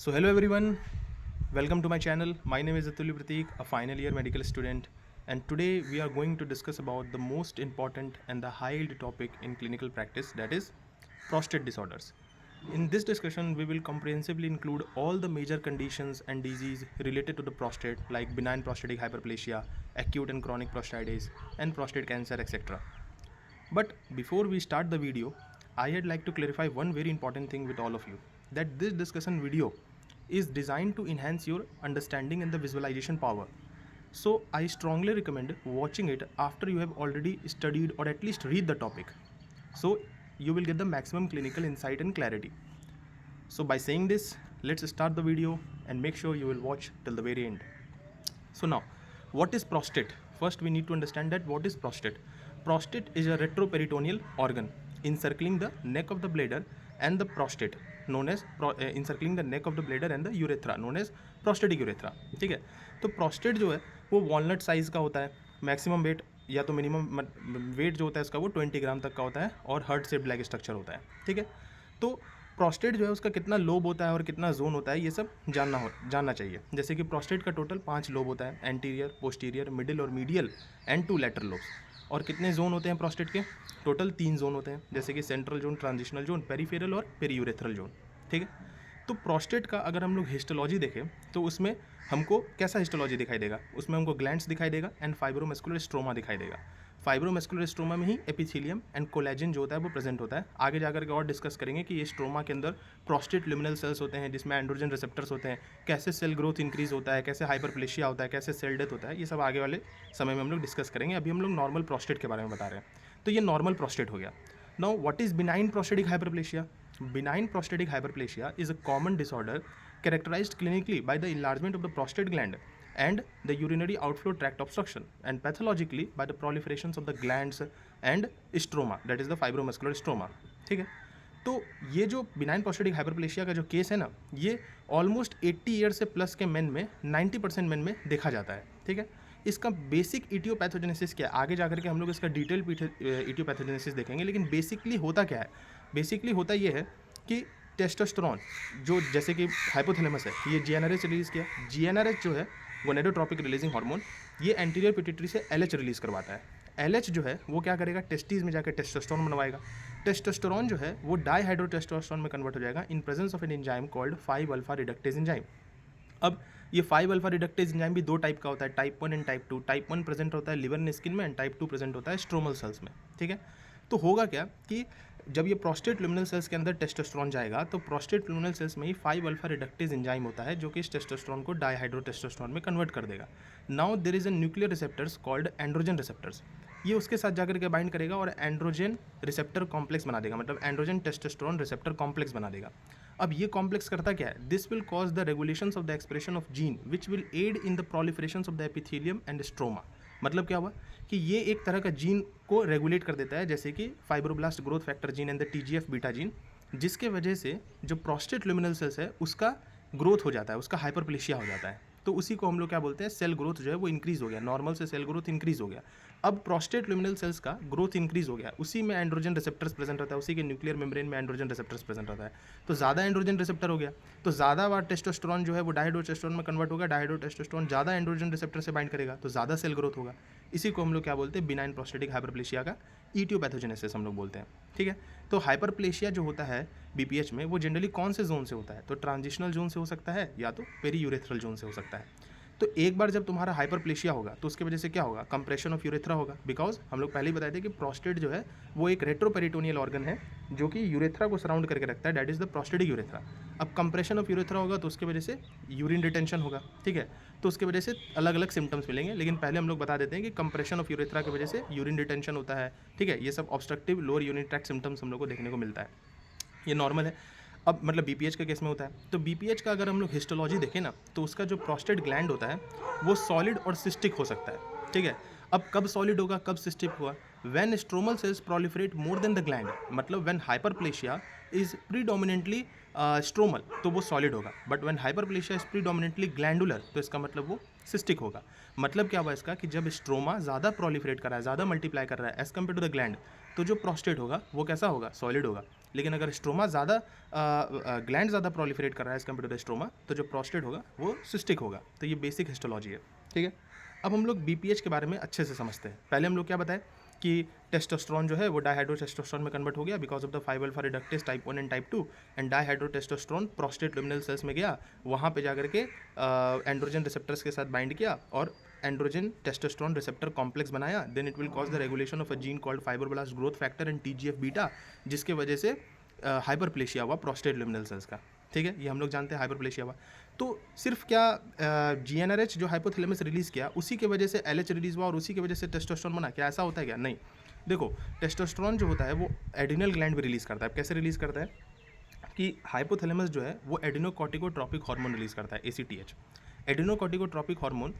So hello everyone, welcome to my channel. My name is Atulya Prateek, a final year medical student, and today we are going to discuss about the most important and the high-yield topic in clinical practice, that is prostate disorders. In this discussion, we will comprehensively include all the major conditions and disease related to the prostate like benign prostatic hyperplasia, acute and chronic prostatitis, and prostate cancer, etc. But before we start the video, I would like to clarify one very important thing with all of you, that this discussion video is designed to enhance your understanding and the visualization power. So I strongly recommend watching it after you have already studied or at least read the topic. So you will get the maximum clinical insight and clarity. So by saying this, let's start the video and make sure you will watch till the very end. So now, what is prostate? First, we need to understand that what is prostate. Prostate is a retroperitoneal organ encircling the neck of the bladder and the prostate, known as encircling the neck of the bladder and the urethra, known as prostatic urethra. ठीक है, तो prostate जो है वो walnut size का होता है. Maximum weight या तो मिनिमम वेट जो होता है उसका वो 20 ग्राम तक का होता है और हार्ट शेप्ड लाइक स्ट्रक्चर होता है. ठीक है, तो प्रोस्टेट जो है उसका कितना लोब होता है और कितना जोन होता है ये सब जानना चाहिए. जैसे कि प्रोस्टेट का टोटल 5 लोब होता है, एंटीरियर, पोस्टीरियर, मिडिल और मीडियल एंड 2 लेटरल लोब्स. और कितने जोन होते हैं प्रोस्टेट के? टोटल 3 जोन होते हैं, जैसे कि central zone, transitional zone, peripheral और पेरीयूरेथ्रल जोन. ठीक है, तो प्रोस्टेट का अगर हम लोग हिस्टोलॉजी देखें तो उसमें हमको कैसा हिस्टोलॉजी दिखाई देगा? उसमें हमको ग्लैंड्स दिखाई देगा एंड फाइब्रोमस्कुलर स्ट्रोमा दिखाई देगा. फाइब्रोमस्कुलर स्ट्रोमा में ही एपिथेलियम एंड कोलेजन जो होता है वो प्रेजेंट होता है. आगे जाकर के और डिस्कस करेंगे कि ये स्ट्रोमा के अंदर प्रोस्टेट ल्यूमिनल सेल्स होते हैं जिसमें एंड्रोजन रिसेप्टर्स होते हैं, कैसे सेल ग्रोथ इंक्रीज होता है, कैसे हाइपरप्लेशिया होता है, कैसे सेल डेथ होता है, ये सब आगे वाले समय में हम लोग डिस्कस करेंगे. अभी हम लोग नॉर्मल प्रोस्टेट के बारे में बता रहे हैं. तो ये नॉर्मल प्रोस्टेट हो गया. Now what is benign prostatic hyperplasia? Benign prostatic hyperplasia is a common disorder characterized clinically by the enlargement of the prostate gland and the urinary outflow tract obstruction, and pathologically by the proliferations of the glands and stroma, that is the fibromuscular stroma. ठीक है, तो ये जो benign prostatic hyperplasia का जो case है ना, ये ऑलमोस्ट 80 ईयर से प्लस के मेन में 90% मेन में देखा जाता है. ठीक है, इसका बेसिक इटियोपैथोजेनेसिस क्या है? आगे जाकर के हम लोग इसका डिटेल इटियोपैथोजेनेसिस देखेंगे, लेकिन बेसिकली होता क्या है? बेसिकली होता ये है कि टेस्टोस्टेरोन जो जैसे कि हाइपोथैलेमस है, ये जीएनआरएच रिलीज़ किया. जीएनआरएच जो है गोनेडोट्रोपिक रिलीजिंग हार्मोन, ये एंटीरियर पिट्यूटरी से एलएच रिलीज़ करवाता है. एलएच जो है वो क्या करेगा? टेस्टीज में जाकर टेस्टोस्टेरोन बनवाएगा. टेस्टोस्टेरोन जो है वो डाईहाइड्रोटेस्टोस्टेरोन में कन्वर्ट हो जाएगा in presence of an enzyme called 5 alpha reductase enzyme. अब ये 5 अल्फा रिडक्टेज एंजाइम भी 2 टाइप का होता है, type 1 and type 2. Type 1 present होता है लिवर एंड स्किन में एंड टाइप 2 प्रेजेंट होता है स्ट्रोमल सेल्स में. ठीक है, तो होगा क्या कि जब ये प्रोस्टेट ल्यूमिनल सेल्स के अंदर टेस्टोस्टेरोन जाएगा तो प्रोस्टेट ल्यूमिनल सेल्स में ही 5 अल्फा रिडक्टेज एंजाइम होता है जो कि इस टेस्टोस्टेरोन को डाईहाइड्रोटेस्टोस्टेरोन में कन्वर्ट कर देगा. Now there is a nuclear receptors called androgen receptors. ये उसके साथ जाकर के बाइंड करेगा और एंड्रोजन रिसेप्टर कॉम्प्लेक्स बना देगा, मतलब एंड्रोजन टेस्टोस्टेरोन रिसेप्टर कॉम्प्लेक्स बना देगा. अब ये कॉम्प्लेक्स करता क्या है? This will cause the regulations of the expression of gene which will aid in the proliferations of the epithelium and stroma. मतलब क्या हुआ कि ये एक तरह का जीन को रेगुलेट कर देता है, जैसे कि fibroblast growth factor gene and the TGF beta gene, जिसके वजह से जो प्रोस्टेट ल्यूमिनल सेल्स है उसका ग्रोथ हो जाता है, उसका हाइपरप्लेशिया हो जाता है. तो उसी को हम लोग क्या बोलते हैं? सेल ग्रोथ जो है वो इंक्रीज़ हो गया, नॉर्मल से सेल ग्रोथ इंक्रीज़ हो गया. अब प्रोस्टेट ल्यूमिनल सेल्स का ग्रोथ इंक्रीज़ हो गया, उसी में एंड्रोजन रिसेप्टर्स प्रेजेंट रहता है, उसी के न्यूक्लियर मेम्ब्रेन में एंड्रोजन रिसेप्टर्स प्रेजेंट रहता है. तो ज़्यादा एंड्रोजन रिसेप्टर हो गया तो ज़्यादा बार टेस्टोस्टेरोन जो है वो डाईहाइड्रोटेस्टेरोन में कन्वर्ट होगा. डाईहाइड्रोटेस्टेरोन ज़्यादा एंड्रोजन रिसेप्टर से बाइंड करेगा तो ज़्यादा सेल ग्रोथ होगा. इसी को हम लोग क्या बोलते हैं? बिनाइन प्रोस्टेटिक हाइपरप्लेशिया का इटियोपैथोजेनेसिस हम लोग बोलते हैं. ठीक है, तो हाइपरप्लेशिया जो होता है बीपीएच में वो जनरली कौन से जोन से होता है? तो ट्रांजिशनल जोन से हो सकता है या तो पेरीयूरेथ्रल जोन से हो सकता है. तो एक बार जब तुम्हारा हाइपरप्लेशिया होगा तो उसकी वजह से क्या होगा? कंप्रेशन ऑफ यूरेथ्रा होगा, बिकॉज हम लोग पहले ही बताए थे कि प्रोस्टेट जो है वो एक रेट्रोपेरिटोनियल ऑर्गन है जो कि यूरेथ्रा को सराउंड करके रखता है, that is the prostatic urethra. अब कंप्रेशन ऑफ यूरेथ्रा होगा तो उसकी वजह से यूरिन रिटेंशन होगा. ठीक है, तो उसकी वजह से अलग अलग सिम्टम्स मिलेंगे, लेकिन पहले हम लोग बता देते हैं कि कंप्रेशन ऑफ यूरेथ्रा की वजह से यूरिन रिटेंशन होता है. ठीक है, ये सब obstructive lower urine tract symptoms हम लोग को देखने को मिलता है, ये नॉर्मल है. अब मतलब बीपीएच के केस में होता है. तो बीपीएच का अगर हम लोग हिस्टोलॉजी देखें ना तो उसका जो प्रोस्टेट ग्लैंड होता है वो सॉलिड और सिस्टिक हो सकता है. ठीक है, अब कब सॉलिड होगा, कब सिस्टिक हुआ? When stromal cells proliferate more than the gland, मतलब when hyperplasia is predominantly stromal तो वो सॉलिड होगा, but when hyperplasia is predominantly glandular तो इसका मतलब वो सिस्टिक होगा. मतलब क्या हुआ इसका कि जब स्ट्रोमा ज़्यादा प्रोलिफरेट कर रहा है, ज़्यादा मल्टीप्लाई कर रहा है as compare to the gland, तो जो प्रोस्टेट होगा वो कैसा होगा, सॉलिड होगा। लेकिन अगर स्ट्रोमा ज़्यादा ग्लैंड ज़्यादा प्रोलिफरेट कर रहा है as compare to the stroma, तो जो प्रोस्टेट होगा वो सिस्टिक होगा। तो ये बेसिक हिस्टोलॉजी है, ठीक है। अब हम लोग बीपीएच के बारे में अच्छे से समझते हैं। पहले हम लोग क्या बताएं कि टेस्टोस्टेरोन जो है वो डाइहाइड्रोटेस्टोस्टेरोन में कन्वर्ट हो गया because of the five alpha reductase type 1 and type 2, and dihydrotestosterone prostate luminal cells में गया, वहाँ पे जाकर के एंड्रोजन रिसेप्टर्स के साथ बाइंड किया और एंड्रोजन टेस्टोस्टेरोन रिसेप्टर कॉम्प्लेक्स बनाया। Then it will cause the regulation of a gene called fibroblast growth factor and TGF beta, जिसके वजह से हाइपरप्लेशिया हुआ प्रोस्टेट लुमिनल सेल्स का, ठीक है। ये हम लोग जानते हैं हाइपरप्लेशिया हुआ। तो सिर्फ क्या जीएनआरएच जो हाइपोथैलेमस रिलीज़ किया उसी के वजह से एलएच रिलीज़ हुआ और उसी की वजह से टेस्टोस्टेरोन बना, क्या ऐसा होता है क्या? नहीं। देखो, टेस्टोस्टेरोन जो होता है वो एड्रिनल ग्लैंड भी रिलीज़ करता है। कैसे रिलीज़ करता है कि हाइपोथैलेमस जो है वो एडिनोकॉर्टिकोट्रोपिक हार्मोन रिलीज़ करता है, एसीटीएच। एडिनोकॉर्टिकोट्रोपिक हार्मोन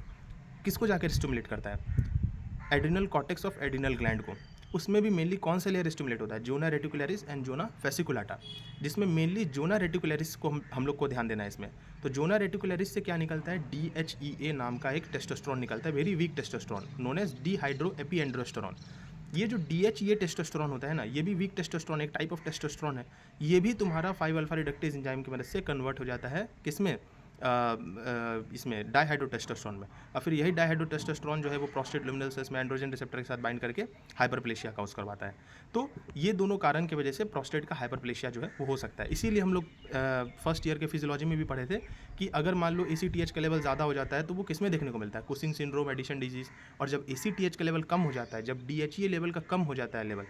किसको जाकर स्टिमुलेट करता है? Adrenal cortex of adrenal gland को। उसमें भी मेनली कौन सा लेयर स्टिमुलेट होता है? Zona reticularis and zona fasciculata, जिसमें मेनली जोना रेटिकुलरिस को हम लोग को ध्यान देना है इसमें। तो जोना रेटिकुलरिस से क्या निकलता है? DHEA नाम का एक टेस्टोस्टेरोन निकलता है, very weak testosterone known as dehydroepiandrosterone. ये जो DHEA टेस्टोस्टेरोन होता है ना, ये भी वीक टेस्टोस्टेरोन, एक टाइप ऑफ टेस्टोस्टेरोन है। ये भी तुम्हारा 5-अल्फा रिडक्टेज एंजाइम की मदद से कन्वर्ट हो जाता है किसमें? इसमें डाइहाइड्रोटेस्टोस्टेरोन में। और फिर यही डाइहाइड्रोटेस्टोस्टेरोन जो है वो प्रोस्टेट लुमिनल सेल्स में एंड्रोजन रिसेप्टर के साथ बाइंड करके हाइपरप्लेशिया काउज करवाता है। तो ये दोनों कारण की वजह से प्रोस्टेट का हाइपरप्लेशिया जो है वो हो सकता है। इसीलिए हम लोग फर्स्ट ईयर के फिजियोलॉजी में भी पढ़े थे कि अगर मान लो ACTH का लेवल ज़्यादा हो जाता है तो वो किस में देखने को मिलता है? Cushing syndrome, Addison disease. और जब ACTH का लेवल कम हो जाता है, जब DHEA लेवल का कम हो जाता है लेवल,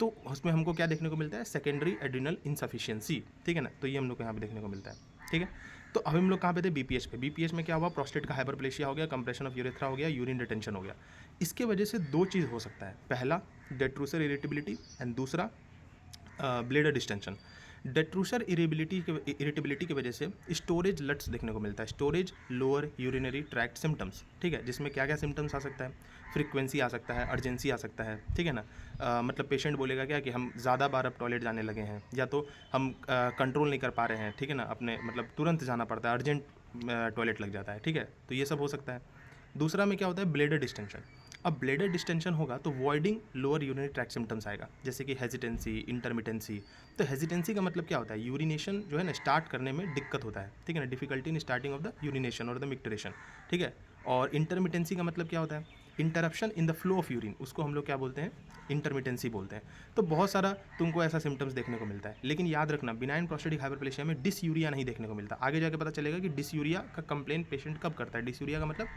तो उसमें हमको क्या देखने को मिलता है? सेकेंडरी एड्रिनल इनसफिशियंसी, ठीक है ना। तो ये हम लोग को यहाँ पे देखने को मिलता है, ठीक है। तो अब हम लोग कहाँ पे थे? बीपीएच पे। बीपीएच में क्या हुआ? प्रोस्टेट का हाइपरप्लेशिया हो गया, कंप्रेशन ऑफ यूरेथ्रा हो गया, यूरिन रिटेंशन हो गया। इसके वजह से दो चीज़ हो सकता है, पहला डेट्रूसर इरिटेबिलिटी एंड दूसरा ब्लेडर डिस्टेंशन। डेट्रूसर इरिटेबिलिटी की वजह से स्टोरेज लट्स देखने को मिलता है, storage lower urinary tract symptoms, ठीक है। जिसमें क्या क्या सिम्टम्स आ सकता है? फ्रीक्वेंसी आ सकता है, अर्जेंसी आ सकता है, ठीक है ना। मतलब पेशेंट बोलेगा क्या कि हम ज़्यादा बार अब टॉयलेट जाने लगे हैं, या तो हम कंट्रोल नहीं कर पा रहे हैं, ठीक है ना, अपने मतलब तुरंत जाना पड़ता है, अर्जेंट टॉयलेट लग जाता है, ठीक है। तो ये सब हो सकता है। दूसरा में क्या होता है? Bladder distension. अब ब्लेडर डिस्टेंशन होगा तो voiding lower urinary tract symptoms आएगा, जैसे कि हेजिटेंसी, इंटरमिटेंसी। तो हेजिटेंसी का मतलब क्या होता है? यूरिनेशन जो है ना स्टार्ट करने में दिक्कत होता है, ठीक है ना, difficulty in starting of the urination और द मिक्टरेशन, ठीक है। और इंटरमिटेंसी का मतलब क्या होता है? Interruption in the flow of urine, उसको हम लोग क्या बोलते हैं? इंटरमिटेंसी बोलते हैं। तो बहुत सारा तुमको ऐसा सिम्टम्स देखने को मिलता है। लेकिन याद रखना, बिनाइन प्रोस्टेटिक हाइपरप्लेशिया में डिसयूरिया नहीं देखने को मिलता। आगे जाके पता चलेगा कि डिसयूरिया का कंप्लेन पेशेंट कब करता है। डिसयूरिया का मतलब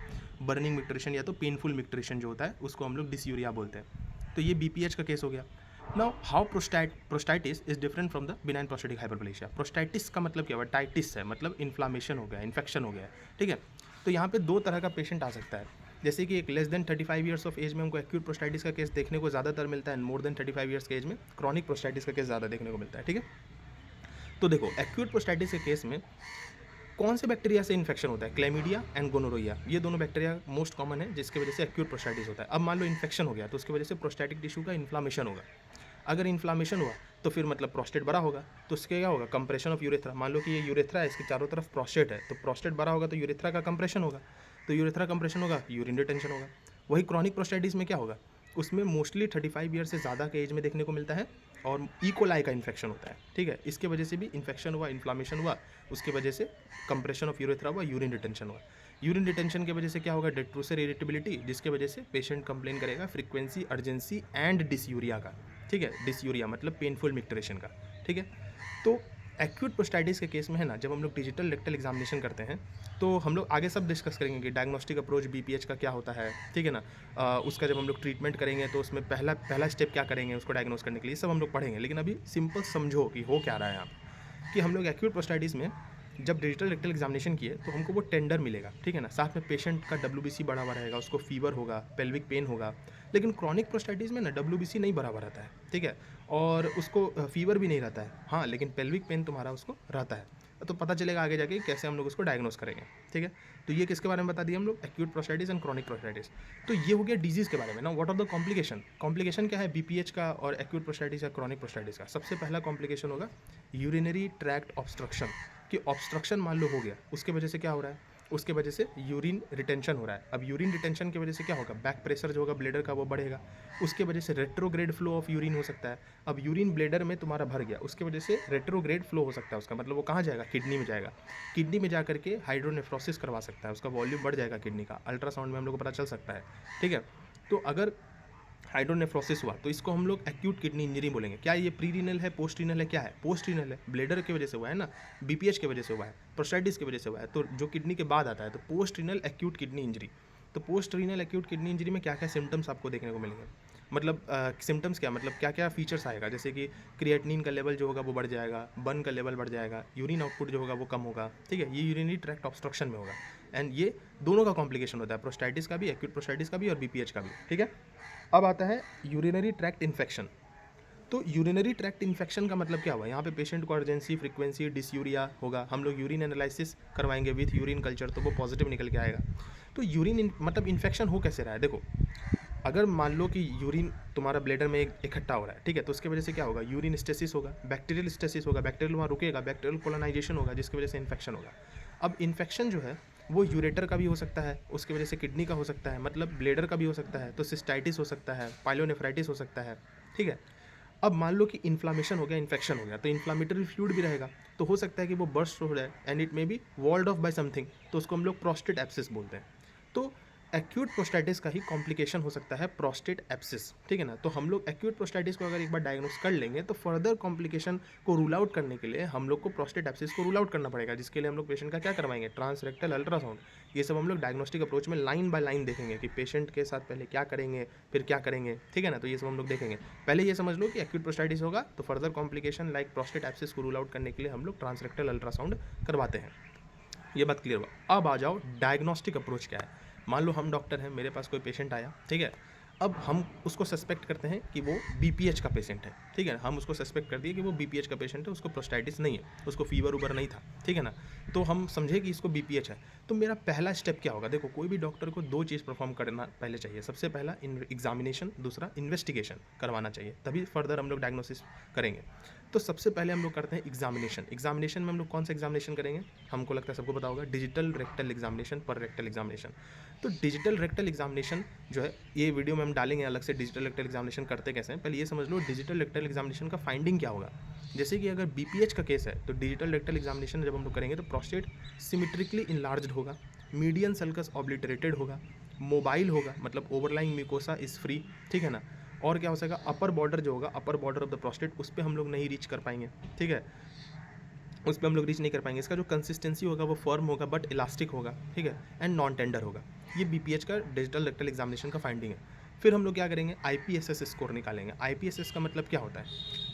बर्निंग मिक्टरेशन या तो पेनफुल मिक्टरेशन जो होता है उसको हम लोग डिसयूरिया बोलते हैं। तो ये BPH का केस हो गया। Now how प्रोस्टाइटिस is different from the benign prostatic hyperplasia. प्रोस्टाइटिस का मतलब क्या हुआ? टाइटिस है, मतलब इन्फ्लामेशन हो गया, इन्फेक्शन हो गया, ठीक है। तो यहाँ पे दो तरह का पेशेंट आ सकता है। जैसे कि एक less than 35 years of age में हमको एक्यूट प्रोस्टाइटिस का केस देखने को ज़्यादातर मिलता है, मोर देन 35 ईयर्स के एज में क्रॉनिक प्रोस्टाइटिस का केस ज़्यादा देखने को मिलता है, ठीक है। तो देखो, एक्यूट प्रोस्टाइटिस के केस में कौन से बैक्टीरिया से इन्फेक्शन होता है? क्लेमिडिया एंड गोनोरोइया, ये दोनों बैक्टीरिया मोस्ट कॉमन है जिसकी वजह से एक्यूट प्रोस्टाइटिस होता है। अब मान लो इन्फेक्शन हो गया तो उसकी वजह से प्रोस्टैटिक टिश्यू का इन्फ्लामेशन होगा। अगर इन्फ्लामेशन हुआ तो फिर मतलब प्रोस्टेट बड़ा होगा, तो उसके क्या होगा? Compression of urethra. मान लो कि ये यूरेथ्रा है, इसके चारों तरफ प्रोस्टेट है, तो प्रोस्टेट बड़ा होगा तो यूरेथ्रा का कंप्रेशन होगा, तो यूरेथ्रा कंप्रेशन होगा, यूरिन रिटेंशन होगा। वही क्रॉनिक प्रोस्टाइटिस में क्या होगा? उसमें मोस्टली 35 ईयर से ज़्यादा के एज में देखने को मिलता है और इकोलाई का इन्फेक्शन होता है, ठीक है। इसके वजह से भी इन्फेक्शन हुआ, इन्फ्लामेशन हुआ, उसकी वजह से कंप्रेशन ऑफ यूरेथ्रा हुआ, यूरिन रिटेंशन हुआ। यूरिन रिटेंशन की वजह से क्या होगा? डेट्रूसर इरिटेबिलिटी, जिसकी वजह से पेशेंट कंप्लेन करेगा फ्रीक्वेंसी, अर्जेंसी एंड डिसयूरिया का, ठीक है। डिसयूरिया मतलब पेनफुल मिक्टरेशन का, ठीक है। तो एक्यूट प्रोस्टाइटिस के केस में है ना, जब हम लोग डिजिटल रेक्टल एग्जामिनेशन करते हैं तो हम लोग आगे सब डिस्कस करेंगे कि डायग्नोस्टिक अप्रोच BPH का क्या होता है, ठीक है ना। उसका जब हम लोग ट्रीटमेंट करेंगे तो उसमें पहला स्टेप क्या करेंगे उसको डायग्नोस करने के लिए, सब हम लोग पढ़ेंगे। लेकिन अभी सिंपल समझो कि हो क्या रहा है यहाँ कि हम लोग एक्यूट प्रोस्टाइटिस में जब डिजिटल रेक्टल एग्जामिनेशन किए तो हमको वो टेंडर मिलेगा, ठीक है ना। साथ में पेशेंट का WBC बढ़ा हुआ रहेगा, उसको फीवर होगा, पेल्विक पेन होगा। लेकिन क्रॉनिक प्रोस्टाइटिस में ना WBC नहीं बढ़ा हुआ रहता है, ठीक है, और उसको फीवर भी नहीं रहता है, हाँ, लेकिन पेल्विक पेन तुम्हारा उसको रहता है। तो पता चलेगा आगे जाके कैसे हम लोग उसको डायग्नोस करेंगे, ठीक है। तो ये किसके बारे में बता दिया हम लोग? Acute prostatitis and chronic prostatitis. तो ये हो गया डिजीज़ के बारे में ना। What are the complication? Complication क्या है BPH का और एक्यूट प्रोस्टाइटिस या क्रॉनिक प्रोस्टाइटिस का? सबसे पहला कॉम्प्लिकेशन होगा यूरिनरी ट्रैक्ट ऑब्स्ट्रक्शन, कि ऑब्स्ट्रक्शन मान लो हो गया, उसके वजह से क्या हो रहा है? उसके वजह से यूरिन रिटेंशन हो रहा है। अब यूरिन रिटेंशन की वजह से क्या होगा, बैक प्रेशर जो होगा ब्लेडर का वो बढ़ेगा, उसके वजह से रेट्रोग्रेड फ्लो ऑफ यूरिन हो सकता है। अब यूरिन ब्लेडर में तुम्हारा भर गया, उसके वजह से रेट्रोग्रेड फ्लो हो सकता है, उसका मतलब वो कहाँ जाएगा, किडनी में जाएगा, किडनी में जा करके हाइड्रोनेफ्रोसिस करवा सकता है, उसका वॉल्यूम बढ़ जाएगा किडनी का, अल्ट्रासाउंड में हम लोग को पता चल सकता है। ठीक है, तो अगर हाइड्रोनेफ्रोसिस हुआ तो इसको हम लोग एक्यूट किडनी इंजरी बोलेंगे। क्या ये प्री रीनल है, पोस्ट रीनल है, क्या है, पोस्ट रीनल है, ब्लेडर की वजह से हुआ है ना, बीपीएच की वजह से हुआ है, प्रोस्टेटिस की वजह से हुआ है, तो जो किडनी के बाद आता है तो post renal acute kidney injury. तो post renal acute kidney injury में क्या क्या सिम्टम्स आपको देखने को मिलेंगे, मतलब सिम्टम्स क्या, मतलब क्या क्या फीचर्स आएगा, जैसे कि क्रिएटिनिन का लेवल जो होगा वो बढ़ जाएगा, बर्न का लेवल बढ़ जाएगा, यूरिन आउटपुट जो होगा वो कम होगा। ठीक है, ये यूरिनरी ट्रैक्ट ऑब्स्ट्रक्शन में होगा, एंड ये दोनों का कॉम्प्लिकेशन होता है, प्रोस्टेटिस का भी, एक्यूट प्रोस्टेटिस का भी, और बीपीएच का भी। ठीक है, अब आता है यूरिनरी ट्रैक्ट इन्फेक्शन। तो यूरिनरी ट्रैक्ट इन्फेक्शन का मतलब क्या हुआ, यहाँ पे पेशेंट को अर्जेंसी, फ्रीक्वेंसी, डिसयूरिया होगा, हम लोग यूरिन एनालिसिस करवाएंगे विथ यूरिन कल्चर, तो वो पॉजिटिव निकल के आएगा। तो यूरिन मतलब इन्फेक्शन हो कैसे रहा है, देखो अगर मान लो कि यूरिन तुम्हारा ब्लेडर में इकट्ठा हो रहा है, ठीक है, तो उसकी वजह से क्या होगा, यूरिन स्टेसिस होगा, बैक्टीरियल स्टेसिस होगा, बैक्टीरियल वहाँ रुकेगा, बैक्टीरियल कोलोनाइजेशन होगा, जिसकी वजह से इन्फेक्शन होगा। अब इन्फेक्शन जो है वो यूरेटर का भी हो सकता है, उसकी वजह से किडनी का हो सकता है, मतलब ब्लेडर का भी हो सकता है, तो सिस्टाइटिस हो सकता है, पाइलोनेफ्राइटिस हो सकता है। ठीक है, अब मान लो कि इन्फ्लामेशन हो गया, इन्फेक्शन हो गया, तो इन्फ्लामेटरी फ्लूइड भी रहेगा, तो हो सकता है कि वो बर्स्ट हो जाए, and it may be walled off by something, तो उसको हम लोग प्रोस्टेट एब्सिस बोलते हैं। तो एक्यूट प्रोस्टेटिस का ही कॉम्प्लिकेशन हो सकता है प्रोस्टेट एब्सिस। ठीक है ना, तो हम लोग एक्यूट प्रोस्टेटिस को अगर एक बार डायग्नोस कर लेंगे तो फर्दर कॉम्प्लिकेशन को रूल आउट करने के लिए हम लोग को प्रोस्टेट एब्सिस को रूल आउट करना पड़ेगा, जिसके लिए हम लोग पेशेंट का क्या करवाएंगे, ट्रांसरेक्टल अल्ट्रासाउंड। ये सब हम लोग डायग्नोस्टिक अप्रोच में लाइन बाय लाइन देखेंगे कि पेशेंट के साथ पहले क्या करेंगे, फिर क्या करेंगे। ठीक है ना, तो ये सब हम लोग देखेंगे। पहले ये समझ लो कि एक्यूट प्रोस्टेटिस होगा तो further complication like prostate abscess को रूल आउट करने के लिए हम लोग ट्रांसरेक्टल अल्ट्रासाउंड करवाते हैं। ये बात क्लियर हुआ। अब आ जाओ डायग्नोस्टिक अप्रोच क्या है। मान लो हम डॉक्टर हैं, मेरे पास कोई पेशेंट आया, ठीक है, अब हम उसको सस्पेक्ट करते हैं कि वो बीपीएच का पेशेंट है। ठीक है, हम उसको सस्पेक्ट कर दिए कि वो बीपीएच का पेशेंट है, उसको प्रोस्टेटिस नहीं है, उसको फीवर उबर नहीं था। ठीक है ना, तो हम समझे कि इसको बीपीएच है। तो मेरा पहला स्टेप क्या होगा, देखो कोई भी डॉक्टर को दो चीज़ परफॉर्म करना पहले चाहिए। सबसे पहला एग्जामिनेशन, दूसरा इन्वेस्टिगेशन करवाना चाहिए, तभी फर्दर हम लोग डायग्नोसिस करेंगे। तो सबसे पहले हम लोग करते हैं एग्जामिनेशन। एग्जामिनेशन में हम लोग कौन सा एग्जामिनेशन करेंगे, हमको लगता है सबको पता होगा, डिजिटल रेक्टल एग्जामिनेशन, पर रेक्टल एग्जामिनेशन। तो डिजिटल रेक्टल एग्जामिनेशन जो है, ये वीडियो में हम डालेंगे अलग से डिजिटल रेक्टल एग्जामिनेशन करते कैसे हैं। पहले ये समझ लो डिजिटल रेक्टल एग्जामिनेशन का फाइंडिंग क्या होगा। जैसे कि अगर बीपीएच का केस है तो डिजिटल रेक्टल एग्जामिनेशन जब हम लोग करेंगे तो प्रोस्टेट सिमेट्रिकली इनलार्ज्ड होगा, मीडियन सल्कस ऑब्लिटरेटेड होगा, मोबाइल होगा, मतलब ओवरलाइंग म्यूकोसा इज फ्री। ठीक है ना, और क्या हो सकेगा, अपर बॉर्डर जो होगा, upper border of the prostate, उस पर हम लोग नहीं रीच कर पाएंगे। ठीक है, उस पर हम लोग रीच नहीं कर पाएंगे। इसका जो कंसिस्टेंसी होगा वो फर्म होगा बट इलास्टिक होगा। ठीक है, एंड नॉन टेंडर होगा। ये बीपीएच का डिजिटल रेक्टल एग्जामिनेशन का फाइंडिंग है। फिर हम लोग क्या करेंगे, आईपीएसएस स्कोर निकालेंगे। आईपीएसएस का मतलब क्या होता है,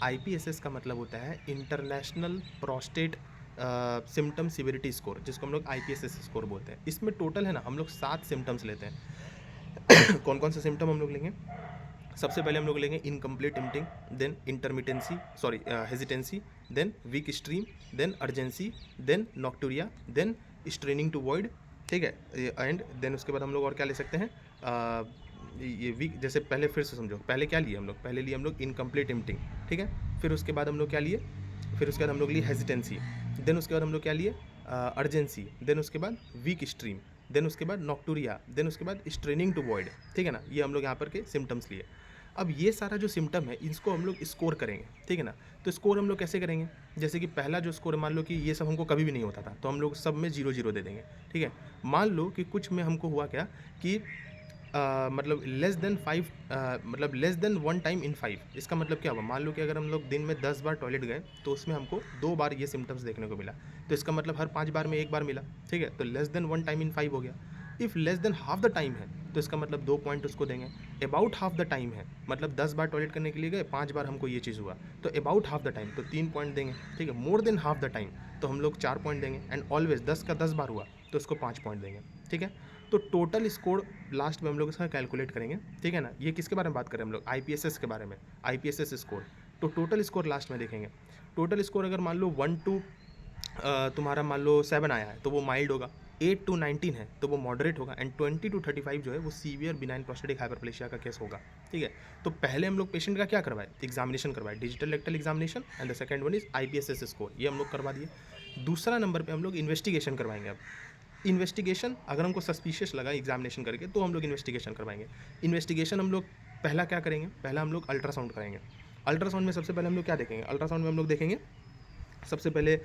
आईपीएसएस का मतलब होता है international prostate symptom severity score, जिसको हम लोग आईपीएसएस स्कोर बोलते हैं। इसमें टोटल है ना हम लोग 7 सिम्टम्स लेते हैं। कौन कौन से सिम्टम हम लोग लेंगे, सबसे पहले हम लोग लेंगे incomplete emptying, then intermittency, sorry hesitancy, then weak stream, then urgency, then nocturia, then straining to void. ठीक है, एंड देन उसके बाद हम लोग और क्या ले सकते हैं, ये वीक, जैसे पहले फिर से समझो, पहले क्या लिए हम लोग, पहले लिए हम लोग इनकम्प्लीट इम्टिंग। ठीक है, फिर उसके बाद हम लोग क्या लिए, फिर उसके बाद हम लोग लिए हेजिटेंसी, देन उसके बाद हम लोग क्या लिए, अर्जेंसी, देन उसके बाद वीक स्ट्रीम, देन उसके बाद नॉक्टूरिया, देन उसके बाद स्ट्रेनिंग टू वॉइड। ठीक है ना, ये हम लोग यहाँ पर के सिम्टम्स लिए। अब ये सारा जो सिम्टम है इसको हम लोग स्कोर करेंगे। ठीक है ना, तो स्कोर हम लोग कैसे करेंगे, जैसे कि पहला जो स्कोर, मान लो कि ये सब हमको कभी भी नहीं होता था तो हम लोग सब में 0 0 दे देंगे। ठीक है, मान लो कि कुछ में हमको हुआ क्या कि मतलब लेस देन 5, मतलब लेस देन 1 टाइम इन 5। इसका मतलब क्या हुआ, मान लो कि अगर हम लोग दिन में 10 बार टॉयलेट गए तो उसमें हमको 2 बार ये सिम्टम्स देखने को मिला, तो इसका मतलब हर 5 बार में 1 बार मिला। ठीक है, तो लेस देन 1 टाइम इन 5 हो गया। If less than half the time है तो इसका मतलब 2 पॉइंट उसको देंगे। अबाउट हाफ द टाइम है, मतलब 10 बार टॉयलेट करने के लिए गए, 5 बार हमको ये चीज़ हुआ, तो अबाउट हाफ द टाइम तो 3 पॉइंट देंगे। ठीक है, more than half the time तो हम लोग 4 पॉइंट देंगे, एंड ऑलवेज 10 का 10 बार हुआ तो उसको 5 पॉइंट देंगे। ठीक है, तो टोटल स्कोर लास्ट में हम लोग इसका कैलकुलेट करेंगे। ठीक है ना, ये किसके बारे में बात करें हम लोग, आईपीएसएस के बारे में, आईपीएसएस स्कोर। तो टोटल स्कोर लास्ट में देखेंगे। टोटल स्कोर अगर मान लो 1 to तुम्हारा मान लो 7 आया है तो वो माइल्ड होगा, 8 to 19 है तो वो मॉडरेट होगा, एंड 20 to 35 जो है वो सीवियर बिनाइन प्रोस्टेटिक हाइपरप्लेशिया का केस होगा। ठीक है, तो पहले हम लोग पेशेंट का क्या करवाए, एग्जामिनेशन करवाए, digital rectal examination, and the second one is IPSS score, ये हम लोग करवा दिए। दूसरा नंबर पे हम लोग इन्वेस्टिगेशन करवाएंगे। अब इन्वेस्टिगेशन अगर हमको सस्पिशियस लगा एग्जामिनेशन करके तो हम लोग इन्वेस्टिगेशन करवाएंगे। इन्वेस्टिगेशन हम लोग पहला क्या करेंगे, पहला हम लोग अल्ट्रासाउंड कराएंगे। अल्ट्रासाउंड में सबसे पहले हम लोग क्या देखेंगे, अल्ट्रासाउंड में हम लोग देखेंगे सबसे पहले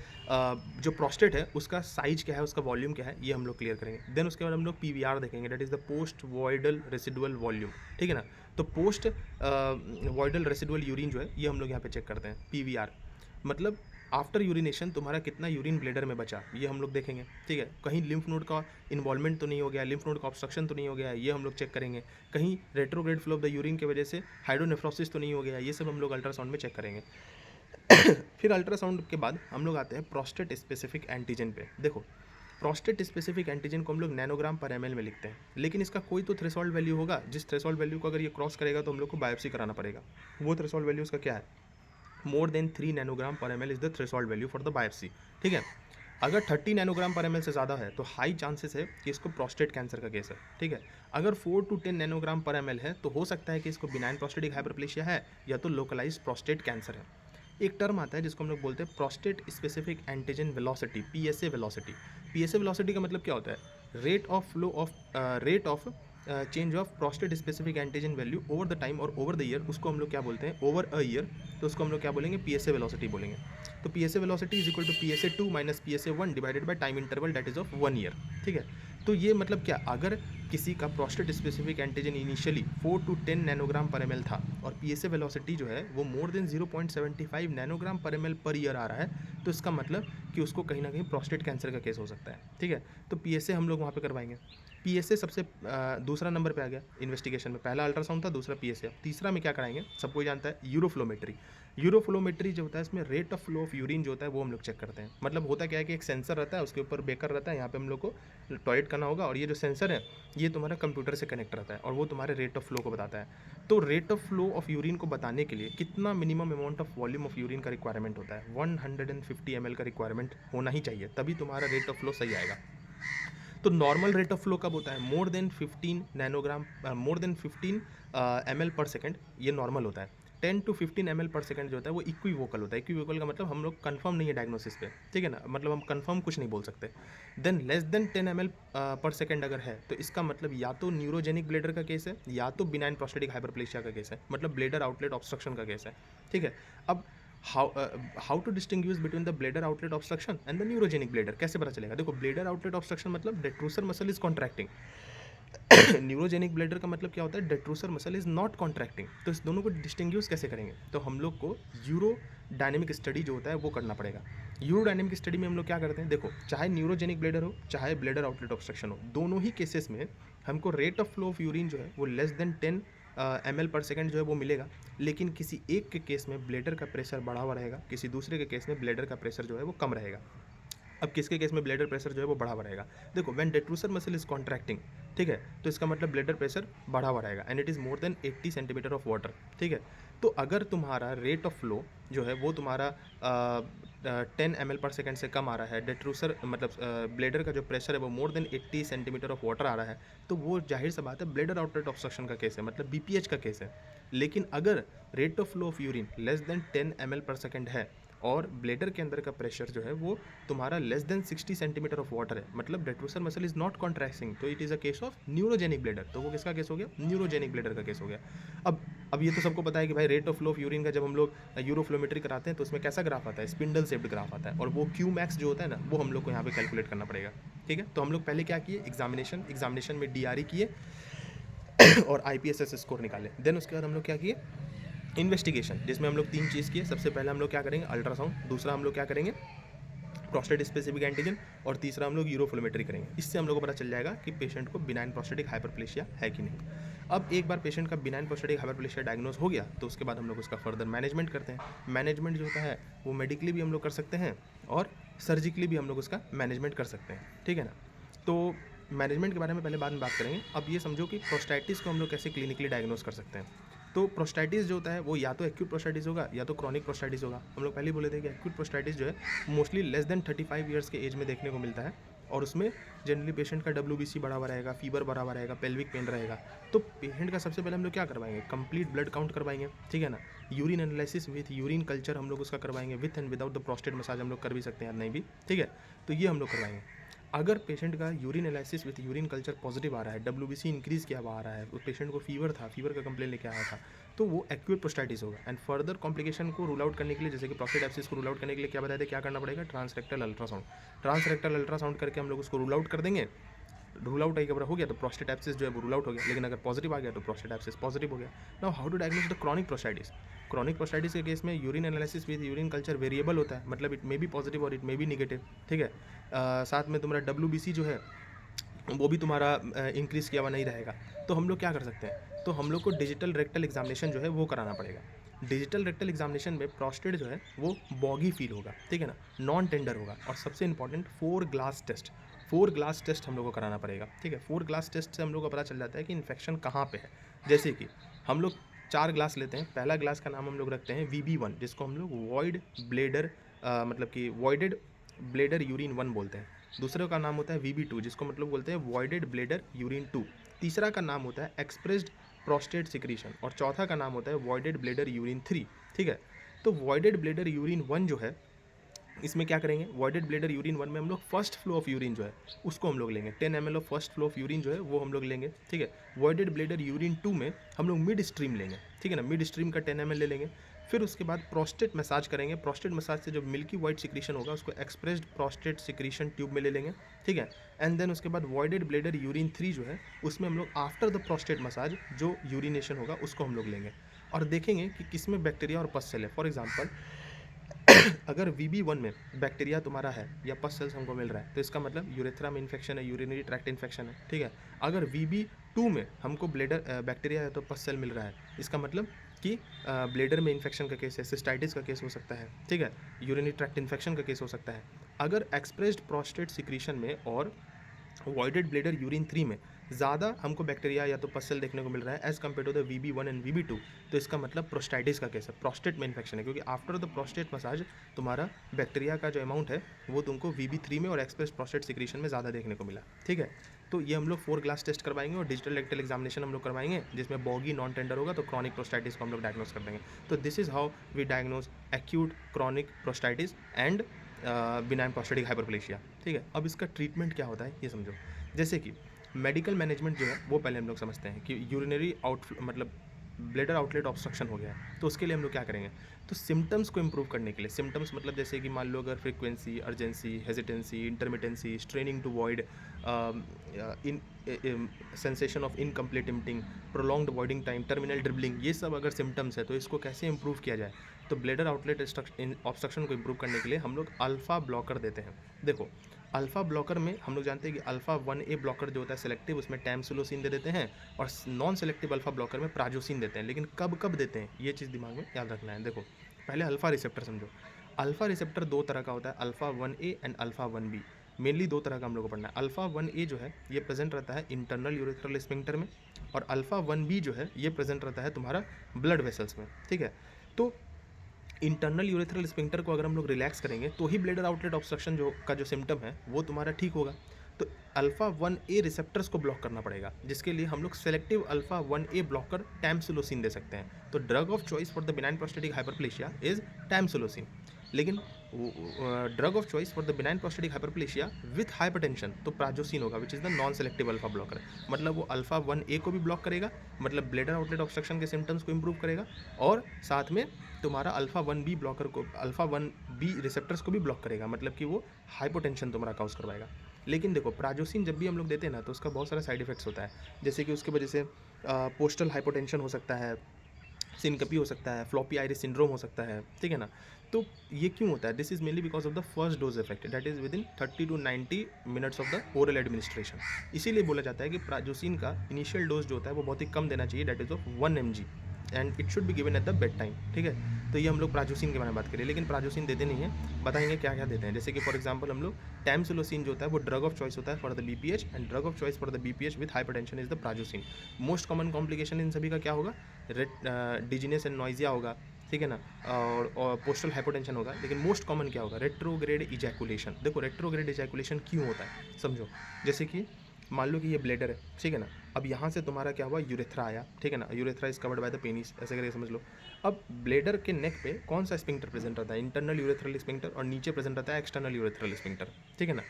जो प्रोस्टेट है उसका साइज क्या है, उसका वॉल्यूम क्या है, ये हम लोग क्लियर करेंगे। देन उसके बाद हम लोग पीवीआर देखेंगे, that is the post voidal residual volume, ठीक है ना। तो पोस्ट वॉइडल रेसिडुअल यूरिन जो है ये हम लोग यहाँ पे चेक करते हैं। पीवीआर मतलब आफ्टर यूरिनेशन तुम्हारा कितना यूरिन ब्लेडर में बचा, ये हम लोग देखेंगे, ठीक है। कहीं लिम्फ नोड का इन्वॉल्वमेंट तो नहीं हो गया, लिम्फ नोड का ऑब्स्ट्रक्शन तो नहीं हो गया, ये हम लोग चेक करेंगे। कहीं retrograde flow of the urine की वजह से हाइड्रोनेफ्रोसिस तो नहीं हो गया, ये सब हम लोग अल्ट्रासाउंड में चेक करेंगे। फिर अल्ट्रासाउंड के बाद हम लोग आते हैं प्रोस्टेट स्पेसिफिक एंटीजन पे। देखो प्रोस्टेट स्पेसिफिक एंटीजन को हम लोग नैनोग्राम पर एमएल में लिखते हैं, लेकिन इसका कोई तो थ्रेशोल्ड वैल्यू होगा, जिस थ्रेशोल्ड वैल्यू को अगर ये क्रॉस करेगा तो हम लोग को बायोप्सी कराना पड़ेगा। वो थ्रेशोल्ड वैल्यू उसका क्या है, more than 3 nanogram per ML is the threshold value for the biopsy, ठीक है। अगर 30 नैनोग्राम पर एमएल से ज़्यादा है तो हाई चांसेस है कि इसको प्रोस्टेट कैंसर का केस है, ठीक है। अगर 4 to 10 नैनोग्राम पर एमएल है तो हो सकता है कि इसको बिनाइन प्रोस्टेटिक हाइपरप्लेशिया है या तो लोकलाइज प्रोस्टेट कैंसर है। एक टर्म आता है जिसको हम लोग बोलते हैं prostate specific antigen velocity, PSA velocity. PSA velocity का मतलब क्या होता है, rate of flow of rate of change of prostate specific antigen value over the time और ओवर द ईयर, उसको हम लोग क्या बोलते हैं, ओवर अ ईयर, तो उसको हम लोग क्या बोलेंगे, पीएसए वेलोसिटी बोलेंगे। तो PSA velocity is equal to PSA 2 minus PSA 1 divided by time interval that is of 1 year, ठीक है। तो ये मतलब क्या, अगर किसी का prostate specific antigen initially 4 to 10 nanogram per ml था और पीएसए वेलोसिटी जो है वो more than 0.75 nanogram per ml per year आ रहा है, तो इसका मतलब कि उसको कहीं ना कहीं प्रोस्टेट कैंसर का केस हो सकता है, ठीक है। तो पीएसए हम लोग वहाँ पे करवाएंगे। पीएसए सबसे दूसरा नंबर पे आ गया इन्वेस्टिगेशन में, पहला अल्ट्रासाउंड था, दूसरा पीएसए। तीसरा में क्या कराएंगे, सबको जानता है, यूरोफ्लोमेट्री। यूरोफ्लोमेट्री जो होता है इसमें rate of flow of urine जो होता है वो हम लोग चेक करते हैं। मतलब होता क्या है कि एक सेंसर रहता है, उसके ऊपर बेकर रहता है, यहाँ पे हम लोग को टॉयलेट करना होगा और ये जो सेंसर है ये तुम्हारा कंप्यूटर से कनेक्ट रहता है और वो तुम्हारे रेट ऑफ फ्लो को बताता है। तो rate of flow of urine को बताने के लिए कितना minimum amount of volume of urine का रिक्वायरमेंट होता है, 150 ml का रिक्वायरमेंट होना ही चाहिए, तभी तुम्हारा रेट ऑफ फ्लो सही आएगा। तो नॉर्मल रेट ऑफ फ्लो कब होता है, more than 15 nanogram, more than 15 ml per second, ये नॉर्मल होता है। 10 to 15 ml पर सेकेंड जो होता है वो इक्विवोकल होता है। इक्विवोकल का मतलब हम लोग कंफर्म नहीं है डायग्नोसिस पे, ठीक है ना, मतलब हम कंफर्म कुछ नहीं बोल सकते। Than less than 10 ml per second अगर है तो इसका मतलब या तो न्यूरोजेनिक ब्लेडर का केस है या तो बिनाइन प्रोस्टेटिक हाइपरप्लेशिया का केस है, मतलब ब्लेडर आउटलेट ऑब्स्ट्रक्शन का केस है, ठीक है। अब how to distinguish between the bladder outlet obstruction and the neurogenic bladder, कैसे पता चलेगा, देखो ब्लेडर आउटलेट ऑब्स्ट्रक्शन मतलब detrusor muscle is contracting, neurogenic bladder का मतलब क्या होता है, detrusor muscle is not contracting. तो इस दोनों को डिस्टिंग्विश कैसे करेंगे, तो हम लोग को यूरो डायनेमिक स्टडी जो होता है वो करना पड़ेगा। यूरो डायनेमिक स्टडी में हम लोग क्या करते हैं, देखो चाहे न्यूरोजेनिक ब्लेडर हो चाहे ब्लेडर आउटलेट ऑब्स्ट्रक्शन हो, दोनों ही केसेस में हमको rate of flow of urine जो है वो less than 10 ml per second जो है वो मिलेगा, लेकिन किसी एक के केस में ब्लेडर का प्रेशर बढ़ा हुआ रहेगा, किसी दूसरे के केस में ब्लेडर का प्रेशर जो है वो कम रहेगा। अब किसके केस में ब्लेडर प्रेशर जो है वो बढ़ा हुआ रहेगा, देखो when detrusor muscle is contracting, ठीक है, तो इसका मतलब ब्लेडर प्रेशर बढ़ा हुआ रहेगा and it is more than 80 centimetre of water, ठीक है। तो अगर तुम्हारा रेट ऑफ फ्लो जो है वो तुम्हारा 10 ml पर सेकेंड से कम आ रहा है, डेट्रूसर मतलब ब्लेडर का जो प्रेशर है वो more than 80 centimetre of water आ रहा है, तो वो जाहिर सा बात है ब्लेडर आउटलेट ऑब्स्ट्रक्शन का केस है, मतलब बीपीएच का केस है। लेकिन अगर rate of flow of urine less than 10 ml per second है और ब्लेडर के अंदर का प्रेशर जो है वो तुम्हारा less than 60 centimetre of water है, मतलब detrusor muscle is not contracting, तो it is a case of neurogenic bladder. तो वो किसका केस हो गया, न्यूरोजेनिक ब्लेडर का केस हो गया। अब ये तो सबको पता है कि भाई rate of flow of urine का जब हम लोग यूरोफ्लोमेट्री कराते हैं तो उसमें कैसा ग्राफ आता है, स्पिंडल शेप्ड ग्राफ आता है, और वो क्यू मैक्स जो होता है ना वो हम लोग को यहाँ पे कैलकुलेट करना पड़ेगा, ठीक है। तो हम लोग पहले क्या किए, एग्जामिनेशन में डीआरई किए और आईपीएसएस स्कोर निकाले। देन उसके बाद हम लोग क्या किए, इन्वेस्टिगेशन, जिसमें हम लोग 3 चीज़ किए। सबसे पहले हम लोग क्या करेंगे, अल्ट्रासाउंड, दूसरा हम लोग क्या करेंगे, प्रोस्टेट स्पेसिफिक एंटीजन, और तीसरा हम लोग यूरोफ्लोमेट्री करेंगे। इससे हम लोग को पता चल जाएगा कि पेशेंट को बिनाइन प्रोस्टेटिक हाइपरप्लेशिया है कि नहीं। अब एक बार पेशेंट का बिनाइन प्रोस्टेटिक हाइपरप्लेशिया डायग्नोज हो गया तो उसके बाद हम लोग उसका फर्दर मैनेजमेंट करते हैं। मैनेजमेंट जो होता है वो मेडिकली भी हम लोग कर सकते हैं और सर्जिकली भी हम लोग उसका मैनेजमेंट कर सकते हैं, ठीक है ना। तो मैनेजमेंट के बारे में पहले बाद में बात करेंगे। अब ये समझो कि प्रोस्टेटिस को हम लोग कैसे क्लिनिकली डायग्नोज कर सकते हैं। तो प्रोस्टेटिस जो होता है वो या तो एक्यूट प्रोस्टेटिस होगा या तो क्रॉनिक प्रोस्टेटिस होगा। हम लोग पहले ही बोले थे कि एक्यूट प्रोस्टेटिस जो है मोस्टली लेस देन 35 ईयर्स के एज में देखने को मिलता है, और उसमें जनरली पेशेंट का WBC बढ़ा हुआ रहेगा, फीवर बढ़ा हुआ रहेगा, पेल्विक पेन रहेगा। तो पेशेंट का सबसे पहले हम लोग क्या करवाएंगे, कंप्लीट ब्लड काउंट करवाएंगे, ठीक है ना। Urine analysis with urine culture हम लोग उसका करवाएंगे, with and without the prostate massage हम लोग कर भी सकते हैं, नहीं भी, ठीक है। तो ये हम लोग करवाएंगे। अगर पेशेंट का urine analysis with urine culture positive आ रहा है, डब्ल्यूबीसी इंक्रीज़ किया हुआ आ रहा है, उस पेशेंट को फीवर था, फीवर का कंप्लेन लेके आया था, तो वो एक्यूट प्रोस्टाइटिस होगा। एंड फर्दर कॉम्प्लिकेशन को रूल आउट करने के लिए, जैसे कि प्रोस्टेट एब्सिस को रूल आउट करने के लिए क्या बताया था, क्या करना पड़ेगा, ट्रांसरेक्टल अल्ट्रासाउंड। ट्रांसरेक्टल अल्ट्रासाउंड करके हम लोग उसको रूल आउट कर देंगे। रूल आउट एक बार हो गया तो प्रोस्टेट एब्सिस जो है वो रूल आउट हो गया, लेकिन अगर पॉजिटिव आ गया तो प्रोस्टेट एब्सिस पॉजिटिव हो गया। Now how to diagnose the chronic prostatitis. Chronic prostatitis के केस में urine analysis with urine culture variable होता है, मतलब इट मे बी पॉजिटिव और इट मे बी निगेटिव, ठीक है। साथ में तुम्हारा डब्ल्यूबीसी जो है वो भी तुम्हारा इंक्रीज़ किया हुआ नहीं रहेगा। तो हम लोग क्या कर सकते हैं, तो हम लोग को डिजिटल रेक्टल एग्जामिनेशन जो है वो कराना पड़ेगा। डिजिटल रेक्टल एग्जामिनेशन में प्रोस्टेट जो है वो बॉगी फील होगा, ठीक है ना, नॉन टेंडर होगा, और सबसे important 4 glass test, 4 glass test हम लोग को कराना पड़ेगा, ठीक है। 4 ग्लास टेस्ट से हम लोग को पता चल जाता है कि इन्फेक्शन कहाँ पे है। जैसे कि हम लोग 4 ग्लास लेते हैं, पहला ग्लास का नाम हम लोग रखते हैं VB1, जिसको हम लोग वॉइड ब्लेडर मतलब कि वॉइडेड ब्लेडर यूरिन 1 बोलते हैं। दूसरे का नाम होता है VB2, जिसको मतलब बोलते हैं वॉइडेड ब्लेडर यूरिन 2। तीसरा का नाम होता है एक्सप्रेस्ड प्रोस्टेट सिक्रीशन, और चौथा का नाम होता है वॉइडेड ब्लेडर यूरिन 3, ठीक है। तो वॉइडेड ब्लेडर यूरिन 1 जो है, इसमें क्या करेंगे, वॉइडेड ब्लेडर यूरिन 1 में हम लोग फर्स्ट फ्लो ऑफ यूरिन जो है उसको हम लोग लेंगे, 10 ml of first flow of urine जो है वो हम लोग लेंगे, ठीक है। वॉइडेड ब्लेडर यूरिन 2 में हम लोग मिड स्ट्रीम लेंगे, ठीक है ना, मिड स्ट्रीम का 10 ml ले लेंगे। फिर उसके बाद प्रोस्टेट मसाज करेंगे, प्रोस्टेट मसाज से जो मिल्की वाइट सिक्रीशन होगा उसको एक्सप्रेस्ड प्रोस्टेट सिक्रीशन ट्यूब में ले लेंगे, ठीक है। एंड देन उसके बाद वॉइडेड ब्लेडर यूरिन 3 जो है उसमें हम लोग आफ्टर द प्रोस्टेट मसाज जो यूरिनेशन होगा उसको हम लोग लेंगे, और देखेंगे कि किस में बैक्टीरिया और पस सेल है। फॉर एग्जाम्पल अगर VB1 में बैक्टीरिया तुम्हारा है या पस सेल्स हमको मिल रहा है तो इसका मतलब यूरेथ्रा में इन्फेक्शन है, यूरिनरी ट्रैक्ट इन्फेक्शन है, ठीक है। अगर VB2 में हमको ब्लेडर बैक्टीरिया है तो पस सेल मिल रहा है, इसका मतलब कि ब्लेडर में इन्फेक्शन का केस है, सिस्टाइटिस का केस हो सकता है, ठीक है, यूरिनरी ट्रैक्ट इन्फेक्शन का केस हो सकता है। अगर एक्सप्रेस्ड प्रोस्टेट सिक्रीशन में और वॉइडेड ब्लेडर यूरिन 3 में ज़्यादा हमको बैक्टीरिया या तो पसल देखने को मिल रहा है as compared to the VB1 and VB2, तो इसका मतलब प्रोस्टाइटिस का केस है, प्रोस्टेट में इन्फेक्शन है, क्योंकि आफ्टर द प्रोस्टेट मसाज तुम्हारा बैक्टीरिया का जो अमाउंट है वो तुमको VB3 में और एक्सप्रेस प्रोस्टेट सिक्रीशन में ज़्यादा देखने को मिला, ठीक है। तो ये हम लोग 4 ग्लास टेस्ट करवाएंगे और डिजिटल रेक्टल एग्जामिनेशन हम लोग करवाएंगे, जिसमें बॉगी नॉन टेंडर होगा तो क्रॉनिक प्रोस्टाइटिस को हम लोग डायग्नोस कर देंगे। तो this is how we diagnose acute chronic prostatitis and benign prostatic hyperplasia, ठीक है। अब इसका ट्रीटमेंट क्या होता है ये समझो। जैसे कि मेडिकल मैनेजमेंट जो है वो पहले हम लोग समझते हैं कि यूरिनरी आउट मतलब ब्लेडर आउटलेट ऑब्स्ट्रक्शन हो गया है, तो उसके लिए हम लोग क्या करेंगे, तो सिम्टम्स को इम्प्रूव करने के लिए, सिम्टम्स मतलब जैसे कि मान लो अगर frequency, urgency, hesitancy, intermittency, straining to void, in sensation of incomplete emptying, prolonged voiding time, terminal dribbling, ये सब अगर सिम्टम्स है तो इसको कैसे इंप्रूव किया जाए। तो ब्लेडर आउटलेट ऑब्स्ट्रक्शन को इम्प्रूव करने के लिए हम लोग अल्फ़ा ब्लॉकर देते हैं। देखो अल्फ़ा ब्लॉकर में हम लोग जानते हैं कि अल्फ़ा 1A ब्लॉकर जो होता है सेलेक्टिव, उसमें टैमसुलोसिन दे देते हैं, और नॉन सेलेक्टिव अल्फ़ा ब्लॉकर में प्राजोसिन देते हैं। लेकिन कब कब देते हैं ये चीज़ दिमाग में याद रखना है। देखो पहले अल्फ़ा रिसेप्टर समझो। अल्फ़ा रिसेप्टर 2 तरह का होता है, alpha 1A and alpha 1B। Mainly 2 तरह का हम लोग को पढ़ना है। अल्फ़ा 1A जो है ये प्रेजेंट रहता है इंटरनल यूरेथ्रल स्फिंक्टर में, और अल्फ़ा 1B जो है ये प्रेजेंट रहता है तुम्हारा ब्लड वेसल्स में, ठीक है। तो इंटरनल यूरेथ्रल स्फिंक्टर को अगर हम लोग रिलैक्स करेंगे तो ही ब्लेडर आउटलेट ऑब्स्ट्रक्शन जो का जो सिम्टम है वो तुम्हारा ठीक होगा। तो अल्फ़ा 1A रिसेप्टर्स को ब्लॉक करना पड़ेगा, जिसके लिए हम लोग selective alpha 1A blocker tamsulosin दे सकते हैं। तो drug of choice for the benign prostatic hyperplasia is tamsulosin. लेकिन drug of choice for the benign prostatic hyperplasia with hypertension तो प्राजोसिन होगा, which is the non selective alpha blocker. मतलब वो alpha 1A को भी ब्लॉक करेगा, मतलब bladder outlet obstruction के सिम्टम्स को इंप्रूव करेगा, और साथ में तुम्हारा अल्फ़ा 1B ब्लॉकर को, अल्फ़ा 1B रिसेप्टर्स को भी ब्लॉक करेगा, मतलब कि वो हाइपोटेंशन तुम्हारा काउज करवाएगा। लेकिन देखो प्राजोसिन जब भी हम लोग देते हैं ना तो उसका बहुत सारा साइड इफेक्ट्स होता है, जैसे कि उसकी वजह से पोस्टल हाइपोटेंशन हो सकता है, सिनकपी हो सकता है, फ्लॉपी आइरिस सिंड्रोम हो सकता है, ठीक है ना। तो ये क्यों होता है, this is mainly because of the first dose effect, that is with in 30 to 90 minutes of the oral administration. इसीलिए बोला जाता है कि प्राजोसिन का इनिशियल डोज जो होता है वो बहुत ही कम देना चाहिए, that is of 1 mg, and it should be given at the bed time, ठीक है। तो ये हम लोग प्राजोसिन के बारे में बात करें, लेकिन प्राजोसिन देते नहीं है, बताएंगे क्या क्या देते हैं। जैसे कि फॉर एग्जांपल हम लोग टैमसुलोसिन जो होता है वो ड्रग ऑफ चॉइस होता है for the BPH, and drug of choice for the BPH with hypertension is the prazosin. Most common complication इन सभी का क्या होगा, डिजीनेस एंड नॉइजिया होगा, ठीक है ना, और पोस्टल हाइपोटेंशन होगा। लेकिन मोस्ट कॉमन क्या होगा, रेट्रोग्रेड इजैकुलेशन। देखो रेट्रोग्रेड इजैकुलेशन क्यों होता है समझो। जैसे कि मान लो कि ये ब्लेडर है, ठीक है ना, अब यहाँ से तुम्हारा क्या हुआ, यूरेथ्रा आया, ठीक है ना, urethra is covered by the penis, ऐसे करके समझ लो। अब ब्लेडर के नेक पे कौन सा स्पिंक्टर प्रेजेंट रहता है, इंटरनल यूरेथ्रल स्पिंक्टर, और नीचे प्रेजेंट रहता है एक्सटर्नल यूरेथ्रल स्पिंक्टर, ठीक है ना।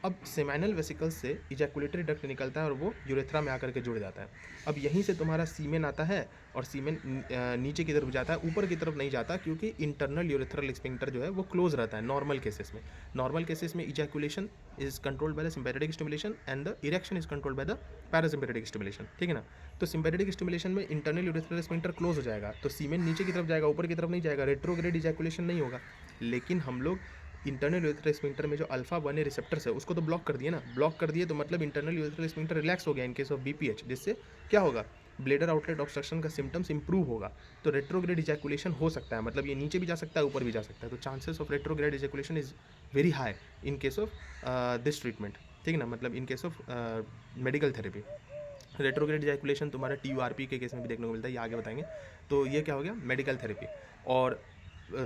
अब सेमाइनल वेसिकल्स से इजैकुलेटरी डक्ट निकलता है और वो यूरेथ्रा में आकर के जुड़ जाता है। अब यहीं से तुम्हारा सीमेन आता है और सीमेन नीचे की तरफ जाता है, ऊपर की तरफ नहीं जाता, क्योंकि इंटरनल यूरेथ्रल स्फिंक्टर जो है वो क्लोज रहता है नॉर्मल केसेस में। नॉर्मल केसेस में ejaculation is controlled by the sympathetic stimulation and the erection is controlled by the parasympathetic stimulation, ठीक है ना। तो सिम्पैथेटिक स्टिमुलेशन में इंटरनल यूरेथ्रल स्फिंक्टर क्लोज हो जाएगा, तो सीमेन नीचे की तरफ जाएगा, ऊपर की तरफ नहीं जाएगा, रेट्रोग्रेड इजैकुलेशन नहीं होगा। लेकिन हम लोग इंटरनल यूरेथ्रल स्फिंक्टर में जो अल्फा 1 रिसेप्टर्स है उसको तो ब्लॉक कर दिए ना। ब्लॉक कर दिए तो मतलब इंटरनल यूरेथ्रल स्फिंक्टर रिलैक्स हो गया इन केस ऑफ बीपीएच, जिससे क्या होगा, ब्लेडर आउटलेट ऑब्स्ट्रक्शन का सिम्टम्स इंप्रूव होगा। तो रेट्रोग्रेड इजैकुलेशन हो सकता है, मतलब ये नीचे भी जा सकता है, ऊपर भी जा सकता है। तो chances of retrograde ejaculation is very high in case of this treatment, ठीक है ना, मतलब इन case of medical therapy. Retrograde ejaculation तुम्हारा TURP के केस में भी देखने को मिलता है, ये आगे बताएंगे। तो ये क्या हो गया, मेडिकल थेरेपी। और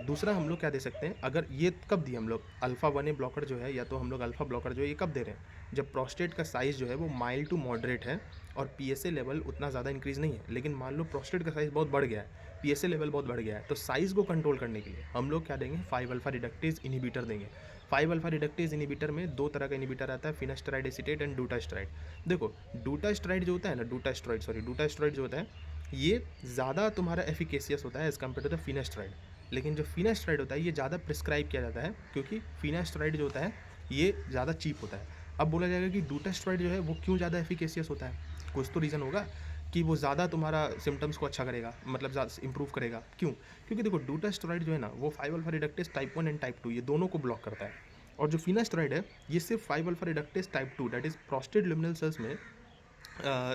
दूसरा हम लोग क्या दे सकते हैं, अगर ये कब दिए हम लोग अल्फा 1A ब्लॉकर जो है, या तो हम लोग अल्फा ब्लॉकर जो है ये कब दे रहे हैं, जब प्रोस्टेट का साइज़ जो है वो माइल्ड टू मॉडरेट है और PSA लेवल उतना ज़्यादा इंक्रीज़ नहीं है। लेकिन मान लो प्रोस्टेट का साइज़ बहुत बढ़ गया है, PSA लेवल बहुत बढ़ गया है, तो साइज़ को कंट्रोल करने के लिए हम लोग क्या देंगे, 5 अल्फा रिडक्टेज इनहिबिटर देंगे। 5 अल्फा रिडक्टेज इनहिबिटर में दो तरह का इनहिबिटर आता है, फिनास्टेराइड एसीटेट एंड डूटास्टेराइड। देखो डूटास्टेराइड जो होता है ना, डूटास्टेराइड जो होता है ये ज़्यादा तुम्हारा एफिकेसियस होता है as compared to the finasteride. लेकिन जो फिनास्टेराइड होता है ये ज़्यादा प्रिस्क्राइब किया जाता है, क्योंकि फिनास्टेराइड जो होता है ये ज़्यादा चीप होता है। अब बोला जाएगा कि डूटास्टेराइड जो है वो क्यों ज़्यादा एफिकेसियस होता है, कुछ तो रीज़न होगा कि वो ज़्यादा तुम्हारा सिम्टम्स को अच्छा करेगा, मतलब ज़्यादा इंप्रूव करेगा। क्यों? क्योंकि देखो डूटास्टेराइड जो है ना वो 5 alpha reductase type 1 and type 2 ये दोनों को ब्लॉक करता है। और जो फिनास्टेराइड है ये सिर्फ 5 alpha reductase type 2 that is prostate luminal cells में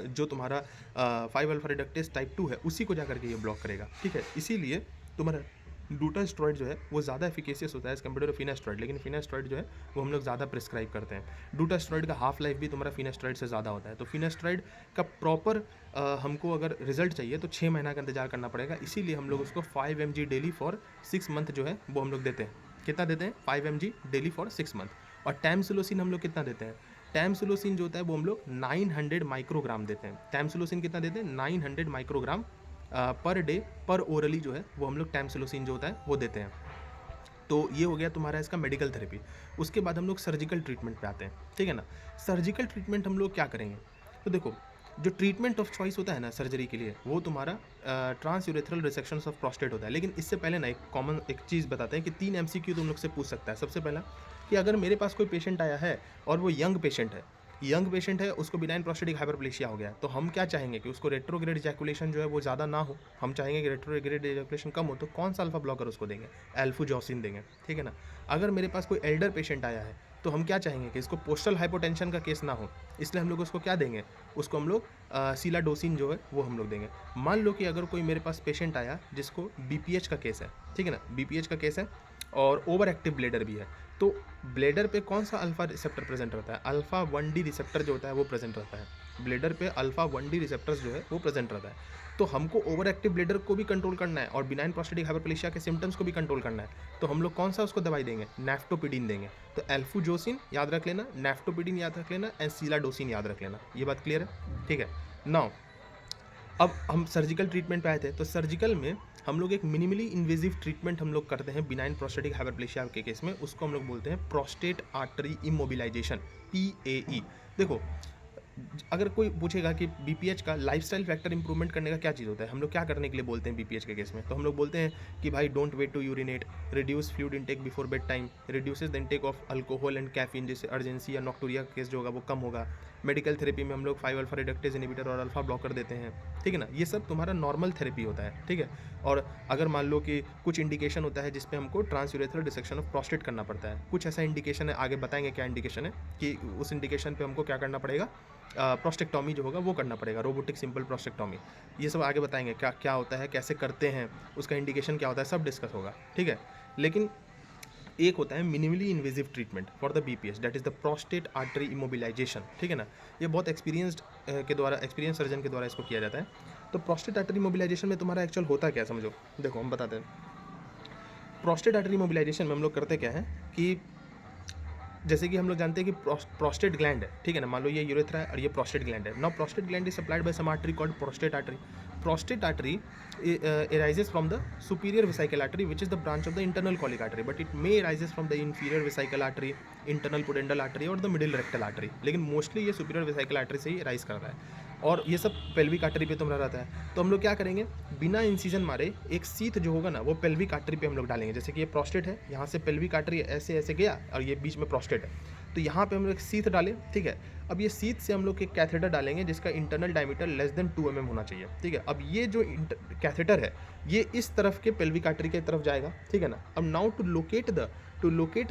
जो तुम्हारा 5 अल्फा रिडक्टेज टाइप 2 है उसी को जाकर के ये ब्लॉक करेगा, ठीक है। इसीलिए तुम्हारा डूटास्टेरॉइड जो है वो ज़्यादा एफिकेसियस होता है एज कम्पेयर टू फिनास्टेरॉइड, लेकिन फिनास्टेरॉइड जो है वो हम लोग ज़्यादा प्रिस्क्राइब करते हैं। डूटास्टेरॉइड का हाफ लाइफ भी तुम्हारा फिनास्टेरॉइड से ज़्यादा होता है। तो फिनास्टेरॉइड का प्रॉपर हमको अगर रिजल्ट चाहिए तो 6 महीना का इंतजार करना पड़ेगा, इसीलिए हम लोग उसको 5 mg डेली फॉर 6 मंथ जो है वो हम लोग देते हैं। कितना देते हैं, 5 mg डेली फॉर 6 मंथ। और टैमसिलोसिन हम लोग कितना देते हैं, टैमसिलोसिन जो होता है वो हम लोग 900 माइक्रोग्राम देते हैं। टैमसिलोसिन कितना देते हैं, 900 माइक्रोग्राम पर डे पर ओरली जो है वो हम लोग टैमसिलोसिन जो होता है वो देते हैं। तो ये हो गया तुम्हारा इसका मेडिकल थेरेपी। उसके बाद हम लोग सर्जिकल ट्रीटमेंट पे आते हैं, ठीक है ना। सर्जिकल ट्रीटमेंट हम लोग क्या करेंगे, तो देखो जो ट्रीटमेंट ऑफ चॉइस होता है ना सर्जरी के लिए वो तुम्हारा trans urethral resection of prostate होता है। लेकिन इससे पहले ना एक चीज़ बताते हैं कि 3 MCQ तुम लोग से पूछ सकता है। सबसे पहला कि अगर मेरे पास कोई पेशेंट आया है और वो यंग पेशेंट है, उसको बिनाइन प्रोस्टेटिक हाइपरप्लेशिया हो गया, तो हम क्या चाहेंगे कि उसको रेट्रोग्रेड इजैकुलेशन जो है वो ज़्यादा ना हो, हम चाहेंगे कि रेट्रोग्रेड इजैकुलेशन कम हो, तो कौन सा अल्फा ब्लॉकर उसको देंगे, एल्फुजॉसिन देंगे, ठीक है ना। अगर मेरे पास कोई एल्डर पेशेंट आया है तो हम क्या चाहेंगे कि इसको पोस्टल हाइपोटेंशन का केस ना हो, इसलिए हम लोग उसको क्या देंगे, उसको हम लोग सीलाडोसिन जो है वो हम लोग देंगे। मान लो कि अगर कोई मेरे पास पेशेंट आया जिसको BPH का केस है, ठीक है ना, BPH का केस है और ओवर एक्टिव ब्लेडर भी है, तो ब्लेडर पे कौन सा अल्फा रिसेप्टर प्रेजेंट रहता है, अल्फा 1D रिसेप्टर जो होता है वो प्रेजेंट रहता है। ब्लेडर पे अल्फा 1D रिसेप्टर्स जो है वो प्रेजेंट रहता है। तो हमको ओवर एक्टिव ब्लेडर को भी कंट्रोल करना है और बिनाइन प्रोस्टेटिक हाइपरप्लेशिया के सिम्टम्स को भी कंट्रोल करना है, तो हम लोग कौन सा उसको दवाई देंगे, नैफ्टोपिडिन देंगे। तो एल्फुजोसिन याद रख लेना, नैफ्टोपिडिन याद रख लेना एंड सीलाडोसिन याद रख लेना। ये बात क्लियर है, ठीक है। नाउ अब हम सर्जिकल ट्रीटमेंट पे आए थे, तो सर्जिकल में हम लोग एक मिनिमली इन्वेजिव ट्रीटमेंट हम लोग करते हैं बिनाइन प्रोस्टेटिक हाइपरप्लेशिया के केस में, उसको हम लोग बोलते हैं प्रोस्टेट आर्टरी इमोबिलाइजेशन, PAE। देखो अगर कोई पूछेगा कि BPH का लाइफस्टाइल फैक्टर इंप्रूवमेंट करने का क्या चीज़ होता है, हम लोग क्या करने के लिए बोलते हैं BPH के केस में, तो हम लोग बोलते हैं कि भाई don't wait to urinate, reduce fluid intake before bed time, reduces the intake of alcohol and caffeine, जिससे अर्जेंसी या नॉक्टूरिया केस जो होगा वो कम होगा। मेडिकल थेरेपी में हम लोग 5 अल्फा रिडक्टेज इनहिबिटर और अल्फा ब्लॉकर देते हैं, ठीक है ना। ये सब तुम्हारा नॉर्मल थेरेपी होता है, ठीक है। और अगर मान लो कि कुछ इंडिकेशन होता है जिसपे हमको ट्रांसयूरेथ्रल डिसेक्शन ऑफ प्रोस्टेट करना पड़ता है, कुछ ऐसा इंडिकेशन है, आगे बताएंगे क्या इंडिकेशन है, कि उस इंडिकेशन पे हमको क्या करना पड़ेगा, प्रोस्टेक्टॉमी जो होगा वो करना पड़ेगा, रोबोटिक सिंपल प्रोस्टेक्टॉमी। ये सब आगे बताएंगे क्या क्या होता है, कैसे करते हैं, उसका इंडिकेशन क्या होता है, सब डिस्कस होगा, ठीक है। लेकिन एक होता है minimally invasive treatment for the BPH, that is the prostate artery embolization, ठीक है ना। ये बहुत एक्सपीरियंस सर्जन के द्वारा इसको किया जाता है। तो प्रोस्टेट आर्टरी इमोबिलाइजेशन में तुम्हारा एक्चुअल होता क्या, समझो। देखो हम बताते हैं, प्रोस्टेट आर्टरी इमोबिलाइजेशन में हम लोग करते क्या है कि जैसे कि हम लोग जानते हैं कि प्रोस्टेट ग्लैंड है, ठीक है ना, मान लो ये यूरेथ्रा है और ये प्रोस्टेट ग्लैंड है। Now prostate gland is supplied by some artery called prostate artery. prostate artery arises from the superior vesical artery, which is the branch of the internal colic artery, but it may arises from the inferior vesical artery, internal pudendal artery और the middle rectal artery, लेकिन mostly ये superior vesical artery से ही rise कर रहा है और ये सब पेल्विक आर्टरी पे तुम्हारा रहता है। तो हम लोग क्या करेंगे, बिना इंसिजन मारे एक सीथ जो होगा ना वो पेल्विक आर्टरी पे हम लोग डालेंगे। जैसे कि ये प्रोस्टेट है, यहाँ से पेल्विक आर्टरी ऐसे ऐसे गया और ये बीच में प्रोस्टेट है, तो यहाँ पे हम लोग एक सीथ डालें, ठीक है। अब ये सीथ से हम लोग एक कैथेटर डालेंगे जिसका internal diameter less than 2 mm होना चाहिए, ठीक है। अब ये जो कैथेटर है ये इस तरफ के पेल्विक आर्टरी की तरफ जाएगा, ठीक है ना। अब now to locate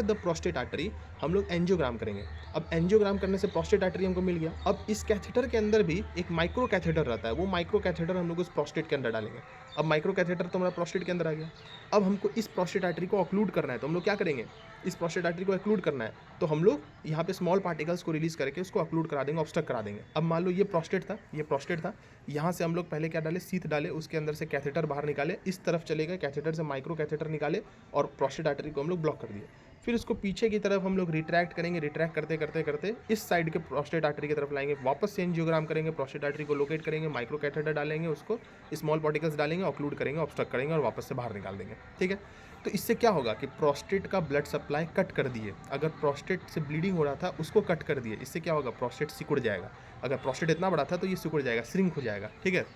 the prostate artery हम लोग एंजियोग्राम करेंगे। अब एंजियोग्राम करने से प्रोस्टेट आर्टरी हमको मिल गया। अब इस कैथेटर के अंदर भी एक माइक्रो कैथेटर रहता है, वो माइक्रो कैथेटर हम लोग उस प्रोस्टेट के अंदर डालेंगे। अब माइक्रो कैथेटर तो हमारा प्रोस्टेट के अंदर आ गया। अब हमको इस प्रोस्टेट आर्टरी को ऑक्लूड करना है, तो हम लोग क्या करेंगे, इस प्रोस्टेट आर्टरी को ऑक्लूड करना है तो हम लोग यहाँ पे स्मॉल पार्टिकल्स को रिलीज करके उसको ऑक्लूड करा देंगे, ऑब्स्ट्रक्ट करा देंगे। अब मान लो ये प्रोस्टेट था, यहाँ से हम लोग पहले क्या डाले, सीथ डाले, उसके अंदर से कैथेटर बाहर निकाले, इस तरफ चले गए, कैथेटर से माइक्रो कैथेटर निकाले और प्रोस्टेट आर्टरी को हम लोग ब्लॉक कर दिए। फिर उसको पीछे की तरफ हम लोग रिट्रैक्ट करेंगे, रिट्रैक्ट करते करते करते इस साइड के प्रोस्टेट आर्टरी की तरफ लाएंगे, वापस से एंजियोग्राम करेंगे, प्रोस्टेट आर्टरी को लोकेट करेंगे, माइक्रो कैथेटर डालेंगे, उसको स्मॉल पार्टिकल्स डालेंगे, ऑक्लूड करेंगे, ऑब्स्ट्रक्ट करेंगे और वापस से बाहर निकाल देंगे, ठीक है। तो इससे क्या होगा कि प्रोस्टेट का ब्लड सप्लाई कट कर दिए। अगर प्रोस्टेट से ब्लीडिंग हो रहा था उसको कट कर दिए, इससे क्या होगा, प्रोस्टेट सिकुड़ जाएगा। अगर प्रोस्टेट इतना बड़ा था तो ये सिकुड़ जाएगा, श्रिंक हो जाएगा, ठीक है।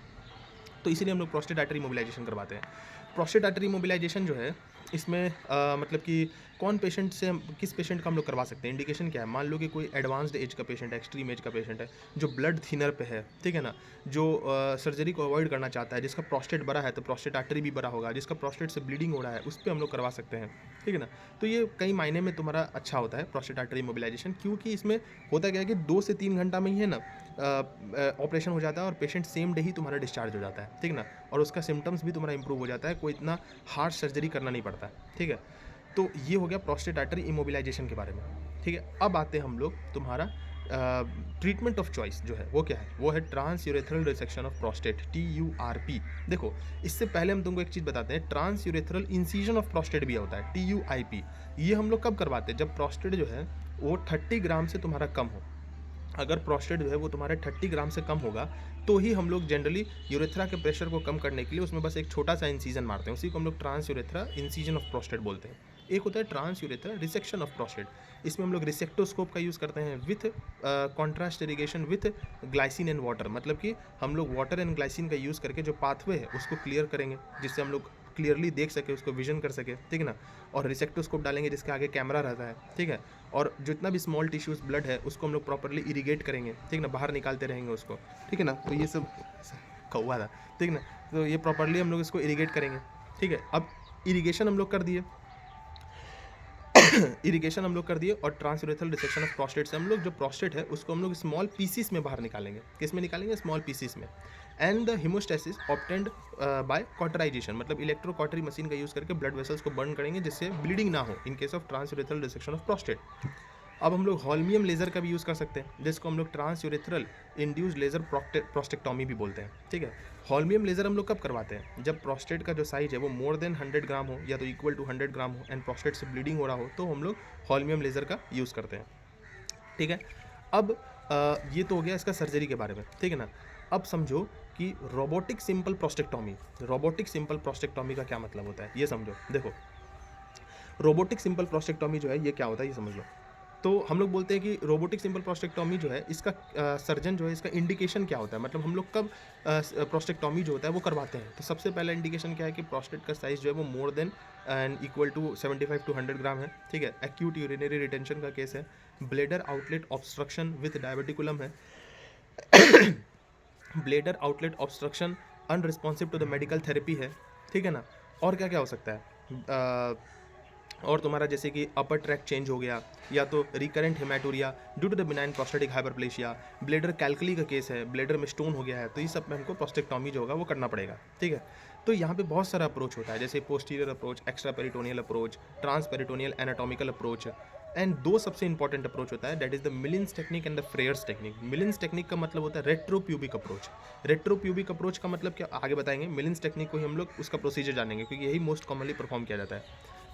तो इसीलिए हम लोग प्रोस्टेट आर्टरी मोबिलाइजेशन करवाते हैं। प्रोस्टेट आर्टरी मोबिलाइजेशन जो है इसमें मतलब कि कौन पेशेंट से किस पेशेंट का हम लोग करवा सकते हैं, इंडिकेशन क्या है। मान लो कि कोई एडवांस्ड एज का पेशेंट है, एक्सट्रीम एज का पेशेंट है, जो ब्लड थिनर पे है, ठीक है ना, जो सर्जरी को अवॉइड करना चाहता है, जिसका प्रोस्टेट बड़ा है तो प्रोस्टेट आर्टरी भी बड़ा होगा, जिसका प्रोस्टेट से ब्लीडिंग हो रहा है उस पर हम लोग करवा सकते हैं, ठीक है ना। तो ये कई मायने में तुम्हारा अच्छा होता है प्रोस्टेट आर्टरी मोबिलाइजेशन, क्योंकि इसमें होता क्या है कि 2 से 3 घंटा में ही है ना ऑपरेशन हो जाता है और पेशेंट सेम डे ही तुम्हारा डिस्चार्ज हो जाता है, ठीक ना, और उसका सिम्टम्स भी तुम्हारा इंप्रूव हो जाता है, कोई इतना हार्ड सर्जरी करना नहीं पड़ता है, ठीक है। तो ये हो गया प्रोस्टेट आर्टरी इमोबिलाइजेशन के बारे में, ठीक है। अब आते हैं हम लोग तुम्हारा ट्रीटमेंट ऑफ चॉइस जो है वो क्या है, वो है trans urethral resection of prostate, TURP। देखो इससे पहले हम तुमको एक चीज़ बताते हैं, trans urethral incision of prostate भी होता है, TUIP। ये हम लोग कब करवाते हैं, जब प्रोस्टेट जो है वो 30 ग्राम से तुम्हारा कम हो। अगर प्रोस्टेट जो है वो तुम्हारे 30 ग्राम से कम होगा तो ही हम लोग जनरली यूरेथ्रा के प्रेशर को कम करने के लिए उसमें बस एक छोटा सा इंसीजन मारते हैं, उसी को हम लोग trans urethra incision of prostate बोलते हैं। एक होता है trans urethra resection of prostate, इसमें हम लोग रिसेक्टोस्कोप का यूज़ करते हैं with contrast irrigation with glycine and water, मतलब कि हम लोग वाटर एंड ग्लाइसिन का यूज़ करके जो पाथवे है उसको क्लियर करेंगे, जिससे हम लोग क्लियरली देख सके, उसको विजन कर सके, ठीक है ना। और रिसेक्टोस्कोप डालेंगे जिसके आगे कैमरा रहता है, ठीक है। और जितना भी स्मॉल टिश्यूज ब्लड है उसको हम लोग प्रॉपरली इरिगेट करेंगे, ठीक ना, बाहर निकालते रहेंगे उसको, ठीक है ना। तो ये सब कौवा था, ठीक ना, तो ये प्रॉपरली हम लोग इसको इरिगेट करेंगे, ठीक है। अब इरिगेशन हम लोग कर दिए इरिगेशन हम लोग कर दिए और ट्रांसयूरेथ्रल रिसेक्शन ऑफ प्रोस्टेट से हम लोग जो प्रोस्टेट है उसको हम लोग स्मॉल पीसीस में बाहर निकालेंगे। किस में निकालेंगे, स्मॉल पीसीस में। And the hemostasis obtained by cauterization, मतलब इलेक्ट्रो कॉटरी मशीन का यूज़ करके ब्लड वेसल्स को बर्न करेंगे जिससे ब्लीडिंग ना हो in case of transurethral resection of prostate. अब हम लोग हॉल्मियम लेज़र का भी यूज़ कर सकते हैं, जिसको हम लोग ट्रांसयूरेथ्रल इंड्यूस्ड लेज़र प्रोस्टेक्टोमी भी बोलते हैं, ठीक है। हॉल्मियम लेज़र हम लोग कब करवाते हैं, जब प्रोस्टेट का जो साइज है वो मोर देन 100 ग्राम हो या तो इक्वल टू 100 ग्राम हो एंड प्रोस्टेट से ब्लीडिंग हो रहा हो, तो हम लोग हॉल्मियम लेज़र का यूज़ करते हैं, ठीक है। अब ये तो हो गया इसका सर्जरी के बारे में, ठीक है ना। अब समझो कि रोबोटिक सिंपल प्रोस्टेक्टोमी का क्या मतलब होता है, ये समझो। देखो रोबोटिक सिंपल प्रोस्टेक्टोमी जो है ये क्या होता है ये समझ लो। तो हम लोग बोलते हैं कि रोबोटिक सिंपल प्रोस्टेक्टोमी जो है इसका सर्जन जो है इसका इंडिकेशन क्या होता है, मतलब हम लोग कब प्रोस्टेक्टोमी जो होता है वो करवाते हैं। तो सबसे पहला इंडिकेशन क्या है कि प्रोस्टेट का साइज जो है वो more than and equal to 75 to 100 gram है, ठीक है। एक्यूट यूरिनरी रिटेंशन का केस है, bladder outlet obstruction with diverticulum है, bladder outlet obstruction unresponsive to the medical therapy है, ठीक है ना। और क्या क्या हो सकता है, और तुम्हारा जैसे कि अपर ट्रैक चेंज हो गया, या तो recurrent haematuria due to the benign prostatic hyperplasia, bladder calculi का केस है, ब्लेडर में स्टोन हो गया है, तो ये सब में हमको प्रोस्टेक्टोमी जो होगा वो करना पड़ेगा, ठीक है। तो यहाँ पे बहुत सारा अप्रोच होता है, जैसे posterior approach, extraperitoneal approach, transperitoneal anatomical approach, and 2 सबसे इंपॉर्टेंट अप्रोच होता है, that is the Millin's technique and the Freyer's technique. Millin's technique का मतलब होता है रेट्रोप्यूबिक अप्रोच। रेट्रोप्यूबिक अप्रोच का मतलब क्या आगे बताएंगे, मिलिन्स टेक्निक को ही हम लोग उसका प्रोसीजर जानेंगे क्योंकि यही मोस्ट कॉमनली परफॉर्म किया जाता है।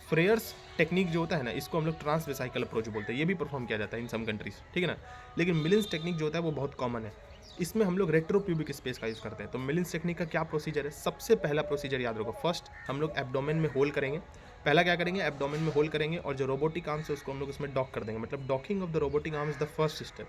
फ्रेयर्स टेक्निक जो होता है ना, इसको हम लोग ट्रांसवेसाइकल अप्रोच बोलते हैं, ये भी परफॉर्म किया जाता है इन सम कंट्रीज, ठीक है ना। लेकिन मिलिन्स टेक्निक जो होता है वो बहुत कॉमन है, इसमें हम लोग रेट्रोप्यूबिक स्पेस का यूज़ करते हैं। तो मिलिंस टेक्निक का क्या प्रोसीजर है? सबसे पहला प्रोसीजर याद रखो, फर्स्ट हम लोग एब्डोमेन में होल करेंगे। पहला क्या करेंगे, एब्डोमेन में होल करेंगे और जो रोबोटिक आर्म्स है उसको हम लोग उसमें डॉक कर देंगे, मतलब docking of the robotic arm is the first step.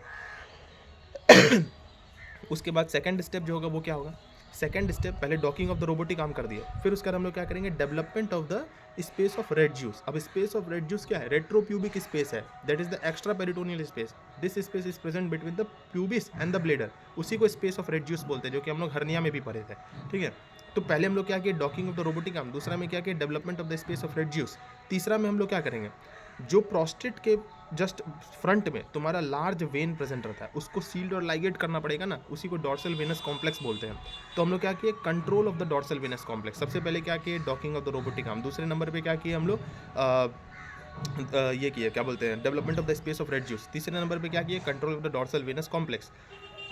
उसके बाद सेकंड स्टेप जो होगा वो क्या होगा, सेकंड स्टेप पहले docking of the robotic arm कर दिया, फिर उसके बाद हम लोग क्या करेंगे, development of the space of red juice. अब स्पेस ऑफ रेड जूस क्या है, रेट्रोप्यूबिक स्पेस है, that is the extra peritoneal space. This space is present between the pubis and the bladder, उसी को स्पेस ऑफ रेड जूस बोलते हैं, जो कि हम लोग हर्निया में भी पढ़े थे। ठीक है, तो पहले हम लोग क्या किए, docking of the robotic arm, दूसरा में क्या किया, development of the space of red juice, तीसरा में हम लोग क्या करेंगे, जो प्रोस्टेट के जस्ट फ्रंट में तुम्हारा लार्ज वेन प्रेजेंट रहता है उसको सील्ड और लाइगेट करना पड़ेगा ना, उसी को डॉर्सल वेनस कॉम्प्लेक्स बोलते हैं। तो हम लोग क्या किए, control of the dorsal venous complex, सबसे पहले क्या किए, docking of the robotic arm, दूसरे नंबर पे क्या किए हम लोग ये किए, क्या बोलते हैं, development of the space of Retzius, तीसरे नंबर पे क्या किए, control of the dorsal venous complex,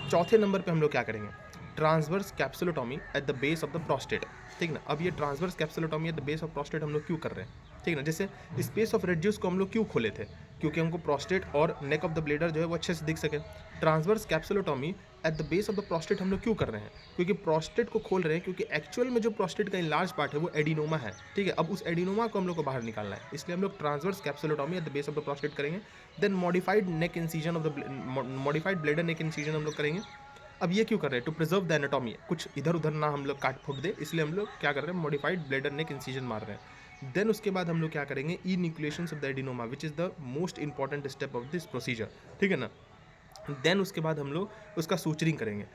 चौथे नंबर पे हम लोग क्या करेंगे, transverse capsulotomy at the base of the prostate. ठीक ना, अब ये transverse capsulotomy at the base of prostate हम लोग क्यों कर रहे हैं, ठीक ना, जैसे स्पेस ऑफ रेड्यूस को हम लोग क्यों खोले थे, क्योंकि हमको प्रोस्टेट और नेक ऑफ द ब्लेडर जो है वो अच्छे से दिख सके। Transverse capsulotomy at the base of the prostate हम लोग क्यों कर रहे हैं, क्योंकि प्रोस्टेट को खोल रहे हैं, क्योंकि एक्चुअल में जो प्रोस्टेट का लार्ज पार्ट है वो एडिनोमा है। ठीक है, अब उस एडिनोमा को हम लोग को बाहर निकालना है, इसलिए हम लोग transverse capsulotomy at the base of the prostate करेंगे। Then modified neck incision of the modified bladder neck incision हम लोग करेंगे। अब ये क्यों कर रहे हैं, टू प्रिजर्व द एनाटॉमी, कुछ इधर उधर ना हम लोग काट फूट दे, इसलिए हम लोग क्या कर रहे हैं, मॉडिफाइड ब्लेडर नेक इंसिजन मार रहे हैं। देन उसके बाद हम लोग क्या करेंगे, enucleations of the adenoma which is the most important step of this procedure. ठीक है ना, देन उसके बाद हम लोग उसका सूचरिंग करेंगे।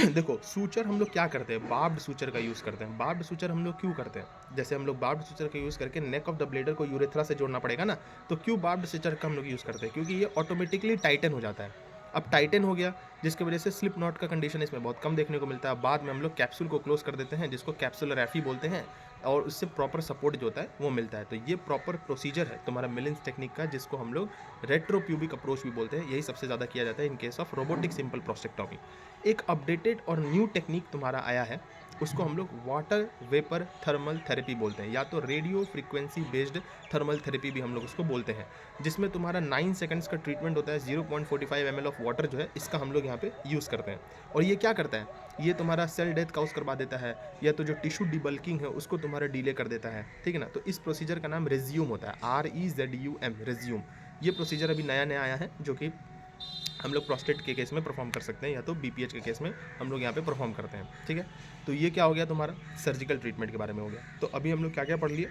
देखो सूचर हम लोग क्या करते हैं, बार्ब्ड सूचर का यूज़ करते हैं। बार्ब्ड सूचर हम लोग क्यों करते हैं, जैसे हम लोग बार्ब्ड सूचर का यूज़ करके नेक ऑफ द ब्लेडर को यूरेथ्रा से जोड़ना पड़ेगा ना, तो क्यों बार्ब्ड सूचर का हम लोग यूज़ करते हैं, क्योंकि ये ऑटोमेटिकली टाइटन हो जाता है। अब टाइटन हो गया जिसकी वजह से स्लिप नॉट का कंडीशन इसमें बहुत कम देखने को मिलता है। बाद में हम लोग कैप्सूल को क्लोज कर देते हैं, जिसको कैप्सूलर एफी बोलते हैं, और उससे प्रॉपर सपोर्ट जो होता है वो मिलता है। तो ये प्रॉपर प्रोसीजर है तुम्हारा मिलिंस टेक्निक का, जिसको हम लोग रेट्रोप्यूबिक अप्रोच भी बोलते हैं। यही सबसे ज़्यादा किया जाता है in case of robotic simple prostatectomy. एक अपडेटेड और न्यू टेक्निक तुम्हारा आया है, उसको हम लोग वाटर वेपर थर्मल थेरेपी बोलते हैं, या तो radio frequency based thermal therapy भी हम लोग उसको बोलते हैं, जिसमें तुम्हारा 9 सेकंड्स का ट्रीटमेंट होता है। 0.45 ml ऑफ वाटर जो है इसका हम लोग यहाँ पे यूज़ करते हैं। और ये क्या करता है, ये तुम्हारा सेल डेथ काउज करवा देता है, या तो जो टिश्यू डिबल्किंग है उसको तुम्हारा डिले कर देता है। ठीक है ना, तो इस प्रोसीजर का नाम रेज्यूम होता है, REZUM, रेज्यूम। ये प्रोसीजर अभी नया नया आया है, जो कि हम लोग प्रोस्टेट के केस में परफॉर्म कर सकते हैं, या तो BPH के केस में हम लोग यहाँ पे परफॉर्म करते हैं। ठीक है, तो ये क्या हो गया, तुम्हारा सर्जिकल ट्रीटमेंट के बारे में हो गया। तो अभी हम लोग क्या क्या पढ़ लिए,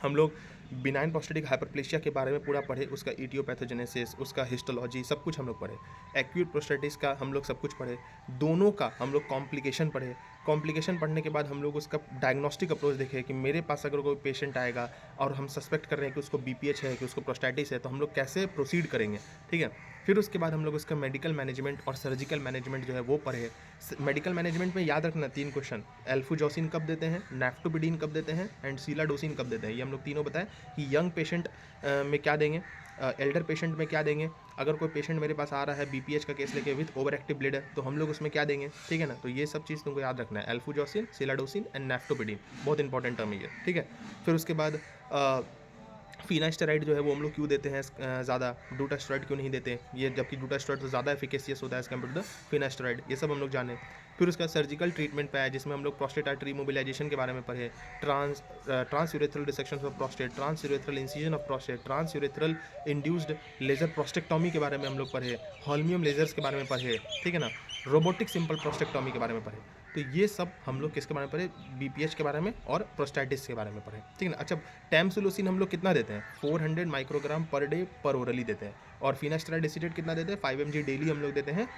हम लोग बिनाइन प्रोस्टेटिक हाइपरप्लेशिया के बारे में पूरा पढ़े, उसका इटियोपैथोजेनेसिस, उसका हिस्टोलॉजी, सब कुछ हम लोग पढ़े। एक्यूट प्रोस्टेटिस का हम लोग सब कुछ पढ़े, दोनों का हम लोग कॉम्प्लिकेशन पढ़े। कॉम्प्लिकेशन पढ़ने के बाद हम लोग उसका डायग्नोस्टिक अप्रोच देखे कि मेरे पास अगर कोई पेशेंट आएगा और हम सस्पेक्ट कर रहे हैं कि उसको BPH है, कि उसको प्रोस्टेटिस है, तो हम लोग कैसे प्रोसीड करेंगे। ठीक है, फिर उसके बाद हम लोग उसका मेडिकल मैनेजमेंट और सर्जिकल मैनेजमेंट जो है वो पढ़े। मेडिकल मैनेजमेंट में याद रखना 3 क्वेश्चन, एल्फुजोसिन कब देते हैं, नैफ्टोबिडीन कब देते हैं, एंड सीलाडोसिन कब देते हैं। ये हम लोग तीनों बताएं कि यंग पेशेंट में क्या देंगे, एल्डर पेशेंट में क्या देंगे, अगर कोई पेशेंट मेरे पास आ रहा है BPH का केस लेके विथ ओवर एक्टिव ब्लेडर, तो हम लोग उसमें क्या देंगे। ठीक है ना, तो ये सब चीज़ तुमको याद रखना है, एल्फुजोसिन, सीलाडोसिन एंड नैफ्टोबिडीन, बहुत इंपॉर्टेंट टर्म है ये। ठीक है, फिर उसके बाद फिनास्टेराइड जो है वो हम लोग क्यों देते हैं ज़्यादा, डूटास्टेरॉइड क्यों नहीं देते ये, जबकि डूटास्टेरॉइड तो ज़्यादा एफिकेसियस होता है एज कम्पेयर टू द फिनास्टेरॉइड, ये सब हम लोग जाने। फिर उसका सर्जिकल ट्रीटमेंट पे आया, जिसमें हम लोग प्रोस्टेट आर्टरी मोबिलाइजेशन के बारे में पढ़े, transurethral dissection of prostate, transurethral incision of prostate, transurethral induced laser prostatectomy के बारे में हम लोग पढ़े, हॉल्मियम लेजर्स के बारे में पढ़े। ठीक है ना, रोबोटिक सिंपल प्रोस्टेक्टॉमी के बारे में पढ़े। तो ये सब हम लोग किसके बारे में पढ़े, BPH के बारे में और प्रोस्टेटिस के बारे में पढ़े। ठीक है ना, अच्छा टैमसुलोसिन हम लोग कितना देते हैं, 400 माइक्रोग्राम पर डे पर ओरली देते हैं, और फिनास्टेराइड एसीटेट कितना देते हैं, 5 mg डेली हम लोग देते हैं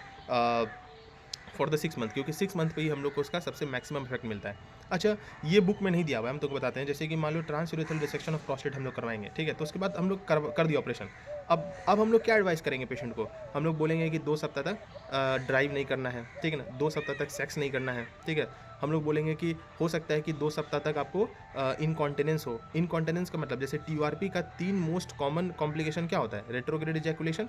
फॉर द 6 मंथ, क्योंकि 6 मंथ पे ही हम लोग को उसका सबसे मैक्सिमम इफेक्ट मिलता है। अच्छा ये बुक में नहीं दिया हुआ है, हम तुमको बताते हैं। जैसे कि मान लो ट्रांसयूरेथ्रल डिसेक्शन ऑफ प्रोस्टेट हम लोग करवाएंगे, ठीक है, तो उसके बाद हम लोग कर दिया ऑपरेशन। अब हम लोग क्या एडवाइस करेंगे पेशेंट को, हम लोग बोलेंगे कि 2 सप्ताह तक ड्राइव नहीं करना है। ठीक है ना, 2 सप्ताह तक सेक्स नहीं करना है। ठीक है, हम लोग बोलेंगे कि हो सकता है कि 2 सप्ताह तक आपको इनकॉन्टिनेंस हो। इनकॉन्टिनेंस का मतलब जैसे TURP का 3 मोस्ट कॉमन कॉम्प्लिकेशन क्या होता है, रेट्रोग्रेड इजैकुलेशन,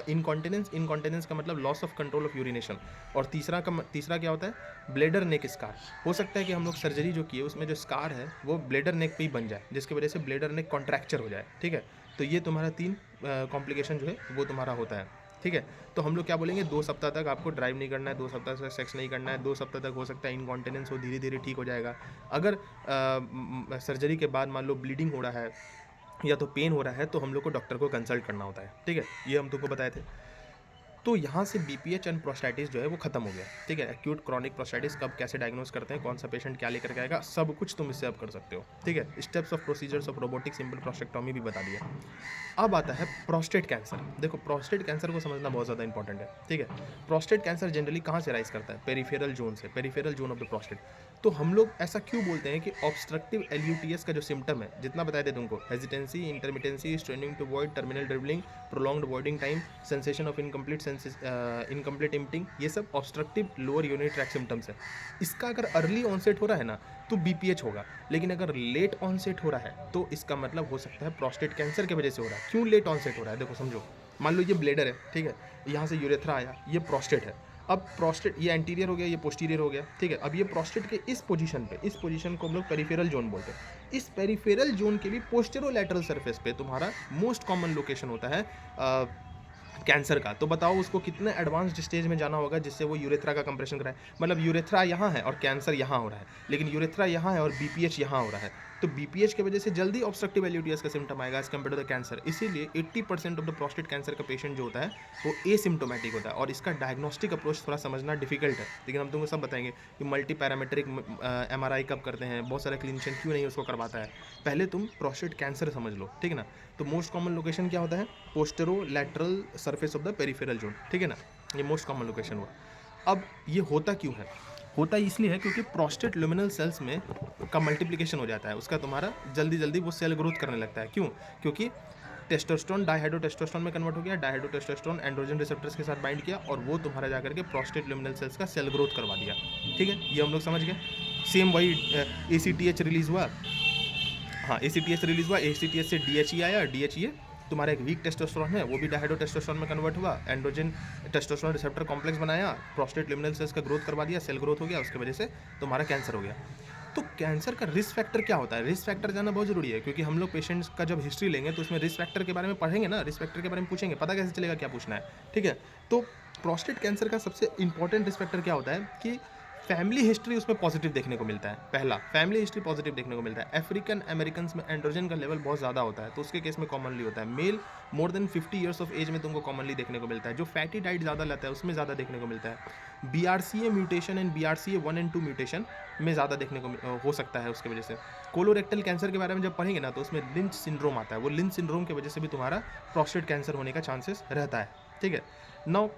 इनकॉन्टिनेंस का मतलब loss of control of urination, और तीसरा क्या होता है, ब्लेडर नेक स्कार। हो सकता है कि हम लोग सर्जरी जो किए उसमें जो स्कार है वो ब्लेडर नेक पे ही बन जाए, जिसकी वजह से ब्लेडर नेक कॉन्ट्रैक्चर हो जाए। ठीक है, तो ये तुम्हारा 3 कॉम्प्लिकेशन जो है वो तुम्हारा होता है। ठीक है। तो हम लोग क्या बोलेंगे, 2 सप्ताह तक आपको ड्राइव नहीं करना है, 2 सप्ताह तक सेक्स नहीं करना है, 2 सप्ताह तक हो सकता है इनकॉन्टिनेंस हो, धीरे-धीरे ठीक हो जाएगा। अगर सर्जरी के बाद मान लो ब्लीडिंग हो रहा है या तो पेन हो रहा है, तो हम लोग को डॉक्टर को कंसल्ट करना होता है, ठीक है। ये हम तुमको बताए थे। तो यहाँ से बीपीएच एंड प्रोस्टेटिस जो है वो खत्म हो गया, ठीक है। एक्यूट क्रॉनिक प्रोस्टेटिस कब कैसे डायग्नोस करते हैं, कौन सा पेशेंट क्या लेकर के आएगा, सब कुछ तुम इससे अब कर सकते हो, ठीक है। Steps of procedures of robotic simple prostatectomy भी बता दिया। अब आता है प्रोस्टेट कैंसर। देखो प्रोस्टेट कैंसर को समझना बहुत ज़्यादा इंपॉर्टेंट है, ठीक है। प्रोस्टेट कैंसर जनरली कहाँ से राइज करता है, पेरिफेरल जोन से, peripheral zone of the prostate. तो हम लोग ऐसा क्यों बोलते हैं कि ऑब्स्ट्रक्टिव एलयूटीएस का जो सिम्टम है, जितना बताए थे तुमको, hesitancy, intermittency, straining to void, terminal dribbling, prolonged voiding time, sensation of incomplete emptying, ये सब obstructive lower urinary tract symptoms है। इसका अगर अर्ली ऑनसेट हो रहा है ना तो बीपीएच होगा, लेकिन अगर लेट ऑनसेट हो रहा है तो इसका मतलब हो सकता है प्रोस्टेट कैंसर की वजह से हो रहा है। क्यों लेट ऑनसेट हो रहा है, देखो समझो। मान लो ये ब्लेडर है, ठीक है, यहाँ से यूरेथ्रा आया, ये प्रोस्टेट है। अब प्रोस्टेट ये एंटीरियर हो गया, ये पोस्टीरियर हो गया, ठीक है। अब ये प्रोस्टेट के इस पोजीशन पे, इस पोजीशन को हम लोग पेरिफेरल जोन बोलते हैं। इस पेरिफेरल जोन के भी पोस्टेरोलैटरल सरफेस पे तुम्हारा मोस्ट कॉमन लोकेशन होता है कैंसर का। तो बताओ उसको कितने एडवांस्ड स्टेज में जाना होगा जिससे वो यूरेथ्रा का कंप्रेशन कराए। मतलब यूरेथ्रा यहाँ है और कैंसर यहाँ हो रहा है, लेकिन यूरेथ्रा यहाँ है और बीपीएच यहाँ हो रहा है, तो बीपीएच की वजह से जल्दी ऑब्स्ट्रक्टिव एलयूटीएस का सिम्टम आएगा as compare to the cancer. इसीलिए 80% ऑफ द प्रोस्टेट कैंसर का पेशेंट जो होता है वो एसिम्टोमेटिक होता है, और इसका डायग्नोस्टिक अप्रोच थोड़ा समझना डिफिकल्ट है, लेकिन हम तुमको सब बताएंगे कि मल्टी पैरामीट्रिक एमआरआई कब करते हैं, बहुत सारा क्लिनिशियन क्यों नहीं उसको करवाता है। पहले तुम प्रोस्टेट कैंसर समझ लो, ठीक है ना। तो मोस्ट कॉमन लोकेशन क्या होता है, posterolateral surface of the peripheral zone, ठीक है ना, ये मोस्ट कॉमन लोकेशन हुआ। अब ये होता क्यों है, होता इसलिए है क्योंकि प्रोस्टेट ल्यूमिनल सेल्स में का मल्टीप्लिकेशन हो जाता है, उसका तुम्हारा जल्दी जल्दी वो सेल ग्रोथ करने लगता है। क्यों, क्योंकि टेस्टोस्टेरोन डाइहाइड्रोटेस्टोस्टेरोन में कन्वर्ट हो गया, डाइहाइड्रोटेस्टोस्टेरोन एंड्रोजन रिसेप्टर्स के साथ बाइंड किया और वो तुम्हारा जाकर के प्रोस्टेट ल्यूमिनल सेल्स का सेल ग्रोथ करवा दिया, ठीक है। ये हम लोग समझ गए। सेम वही ACTH रिलीज हुआ, हाँ ACTH रिलीज हुआ, ACTH से DHE आया, DHE तुम्हारा एक वीक टेस्टोस्टेरोन है, वो भी डाइहाइड्रोटेस्टोस्टेरोन में कन्वर्ट हुआ, एंड्रोजन टेस्टोस्टेरोन रिसेप्टर कॉम्प्लेक्स बनाया, प्रोस्टेट ल्यूमिनल सेल्स का ग्रोथ करवा दिया, सेल ग्रोथ हो गया, उसकी वजह से तुम्हारा कैंसर हो गया। तो कैंसर का रिस्क फैक्टर क्या होता है, रिस्क फैक्टर जानना बहुत जरूरी है, क्योंकि हम लोग पेशेंट्स का जब हिस्ट्री लेंगे तो उसमें रिस्क फैक्टर के बारे में पढ़ेंगे ना, रिस्क फैक्टर के बारे में पूछेंगे, पता कैसे चलेगा क्या पूछना है, ठीक है। तो प्रोस्टेट कैंसर का सबसे इंपॉर्टेंट रिस्क फैक्टर क्या होता है कि फैमिली हिस्ट्री उसमें पॉजिटिव देखने को मिलता है। पहला, फैमिली हिस्ट्री पॉजिटिव देखने को मिलता है। अफ्रीकन अमेरिकन में एंड्रोजन का लेवल बहुत ज़्यादा होता है, तो उसके केस में कॉमनली होता है। Male more than 50 years of age में तुमको कॉमनली देखने को मिलता है। जो फैटी डाइट ज़्यादा लेता है उसमें ज़्यादा देखने को मिलता है। BRCA mutation and BRCA 1 and 2 mutation में ज़्यादा देखने को हो सकता है उसकी वजह से। कोलोरेक्टल कैंसर के बारे में जब पढ़ेंगे ना तो उसमें लिंच सिंड्रोम आता है, वो लिंच सिंड्रोम की वजह से भी तुम्हारा प्रोस्टेट कैंसर होने का चांसेस रहता है, ठीक है। नाउ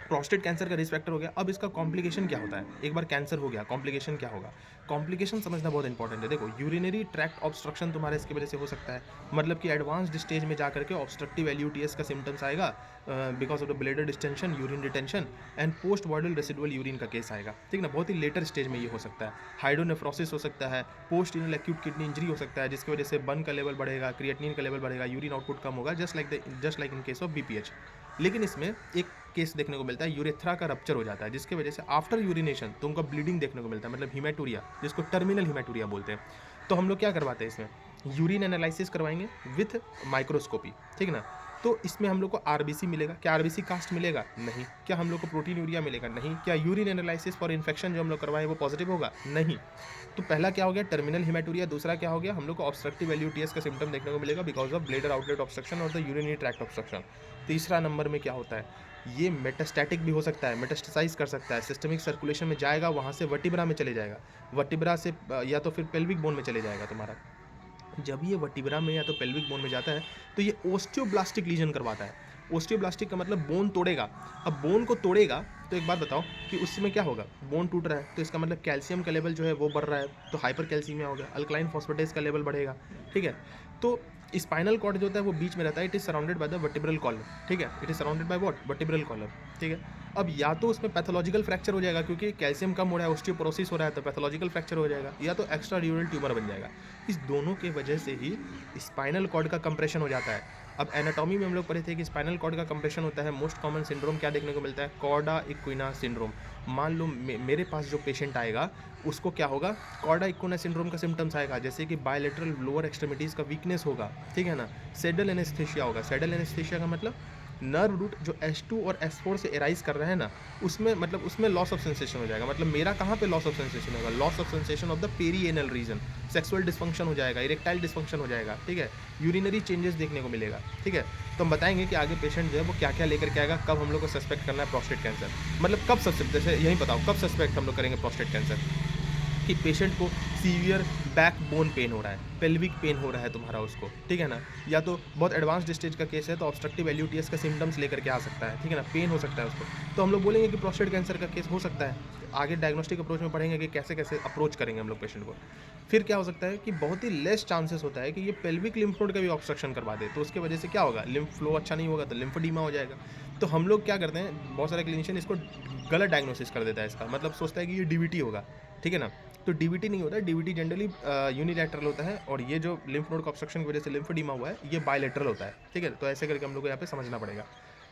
प्रोस्टेट कैंसर का रिस्क फैक्टर हो गया। अब इसका कॉम्प्लिकेशन क्या होता है, एक बार कैंसर हो गया कॉम्प्लिकेशन क्या होगा, कॉम्प्लिकेशन समझना बहुत इंपॉर्टेंट है। देखो यूरिनरी ट्रैक्ट ऑब्स्ट्रक्शन तुम्हारे इसकी वजह से हो सकता है, मतलब कि एडवांस्ड स्टेज में जाकर के ऑब्स्ट्रक्टिव एलयूटीएस का सिम्टम्स आएगा because of the bladder distension, urine retention and post voidal residual urine का केस आएगा, ठीक ना, बहुत ही लेटर स्टेज में ये हो सकता है। हाइड्रोनेफ्रोसिस हो सकता है, पोस्ट इनल एक्यूट किडनी इंजरी हो सकता है, जिसकी वजह से बन का लेवल बढ़ेगा, क्रिएटिनिन का लेवल बढ़ेगा, यूरिन आउटपुट कम होगा, just like in case of BPH. लेकिन इसमें एक केस देखने को मिलता है, यूरेथ्रा का रप्चर हो जाता है, जिसकी वजह से आफ्टर यूरिनेशन तुमको ब्लीडिंग देखने को मिलता है, मतलब हीमेटूरिया, जिसको टर्मिनल हीमेटूरिया बोलते हैं। तो हम लोग क्या करवाते हैं इसमें, यूरिन एनालिसिस करवाएंगे विथ माइक्रोस्कोपी, ठीक ना। तो इसमें हम लोग को आरबीसी मिलेगा, क्या आरबीसी कास्ट मिलेगा, नहीं। क्या हम लोग को प्रोटीन यूरिया मिलेगा, नहीं। क्या यूरिन एनालिसिस फॉर इन्फेक्शन जो हम लोग करवाएं वो पॉजिटिव होगा, नहीं। तो पहला क्या हो गया, टर्मिनल हीमेटूरिया। दूसरा क्या हो गया, हम लोग को ऑब्स्ट्रक्टिव एलयूटीएस का सिम्टम देखने को मिलेगा because of bladder outlet obstruction और द यूरिनरी ट्रैक्ट ऑब्स्ट्रक्शन। तीसरा नंबर में क्या होता है, ये मेटास्टैटिक भी हो सकता है, मेटास्टेसाइज कर सकता है, सिस्टमिक सर्कुलेशन में जाएगा, वहाँ से वर्टिब्रा में चले जाएगा, वर्टिब्रा से या तो फिर पेल्विक बोन में चले जाएगा तुम्हारा। जब ये वर्टिब्रा में या तो पेल्विक बोन में जाता है तो ये ओस्टियोब्लास्टिक लीजन करवाता है। ओस्टियोब्लास्टिक का मतलब बोन तोड़ेगा। अब बोन को तोड़ेगा तो एक बात बताओ कि उसमें क्या होगा, बोन टूट रहा है तो इसका मतलब कैल्शियम का लेवल जो है वो बढ़ रहा है, तो हाइपर कैल्सीमिया हो गया, अल्कलाइन फॉस्फेटेज का लेवल बढ़ेगा, ठीक है। तो स्पाइनल कॉर्ड जो होता है वो बीच में रहता है, it is surrounded by the vertebral column, ठीक है, it is surrounded by what, vertebral column, ठीक है। अब या तो उसमें पैथोलॉजिकल फ्रैक्चर हो जाएगा क्योंकि कैल्शियम कम हो रहा है, ऑस्टियोपोरोसिस हो रहा है, तो पैथोलॉजिकल फ्रैक्चर हो जाएगा, या तो एक्स्ट्रा ड्यूरल ट्यूमर बन जाएगा। इस दोनों के वजह से ही स्पाइनल कॉर्ड का कंप्रेशन हो जाता है। अब एनाटॉमी में हम लोग पढ़े थे कि स्पाइनल कॉर्ड का कंप्रेशन होता है, मोस्ट कॉमन सिंड्रोम क्या देखने को मिलता है, कॉर्डा इक्विना सिंड्रोम। मान लो मेरे पास जो पेशेंट आएगा उसको क्या होगा, कॉर्डा इक्विना सिंड्रोम का सिम्टम्स आएगा, जैसे कि बायलेटरल लोअर एक्सट्रीमिटीज़ का वीकनेस होगा, ठीक है ना, सेडल एनेस्थेशिया होगा। सेडल एनेस्थेशिया का मतलब नर्व रूट जो S2 और S4 से एराइज कर रहे हैं ना, उसमें मतलब उसमें लॉस ऑफ सेंसेशन हो जाएगा। मतलब मेरा कहाँ पे लॉस ऑफ सेंसेशन होगा? Loss of sensation of the perianal region, sexual dysfunction हो जाएगा, इरेक्टाइल डिस्फंक्शन हो जाएगा, ठीक है, यूरिनरी चेंजेस देखने को मिलेगा, ठीक है। तो हम बताएंगे कि आगे पेशेंट जो है वो क्या क्या लेकर के आएगा, कब हम लोग को सस्पेक्ट करना है प्रोस्टेट कैंसर, मतलब कब सस्पेक्ट, जैसे यही बताओ कब सस्पेक्ट हम लोग करेंगे प्रोस्टेट कैंसर, कि पेशेंट को सीवियर बैक बोन पेन हो रहा है, पेल्विक पेन हो रहा है तुम्हारा उसको, ठीक है ना, या तो बहुत एडवांस्ड स्टेज का केस है तो ऑब्स्ट्रक्टिव एल्यूटीएस का सिम्टम्स लेकर के आ सकता है, ठीक है ना, पेन हो सकता है उसको, तो हम लोग बोलेंगे कि प्रोस्टेट कैंसर का केस हो सकता है। आगे डायग्नोस्टिक अप्रोच में पढ़ेंगे कि कैसे कैसे अप्रोच करेंगे हम लोग पेशेंट को। फिर क्या हो सकता है कि बहुत ही लेस चांसेस होता है कि ये पेल्विक लिम्फ नोड का भी ऑब्स्ट्रक्शन करवा दे, तो उसके वजह से क्या होगा, लिम्फ फ्लो अच्छा नहीं होगा तो लिम्फोडीमा हो जाएगा। तो हम लोग क्या करते हैं, बहुत सारे क्लिनिशियन इसको गलत डायग्नोसिस कर देता है इसका, मतलब सोचता है कि ये डीवीटी होगा, ठीक है ना, तो डीवीटी नहीं होता है, डीवीटी जनरली यूनिलैटरल होता है, और ये जो लिम्फ नोड का ऑब्स्ट्रक्शन की वजह से लिम्फोडीमा हुआ है ये बायलैटरल होता है, ठीक है। तो ऐसे करके हम लोग को यहाँ पे समझना पड़ेगा।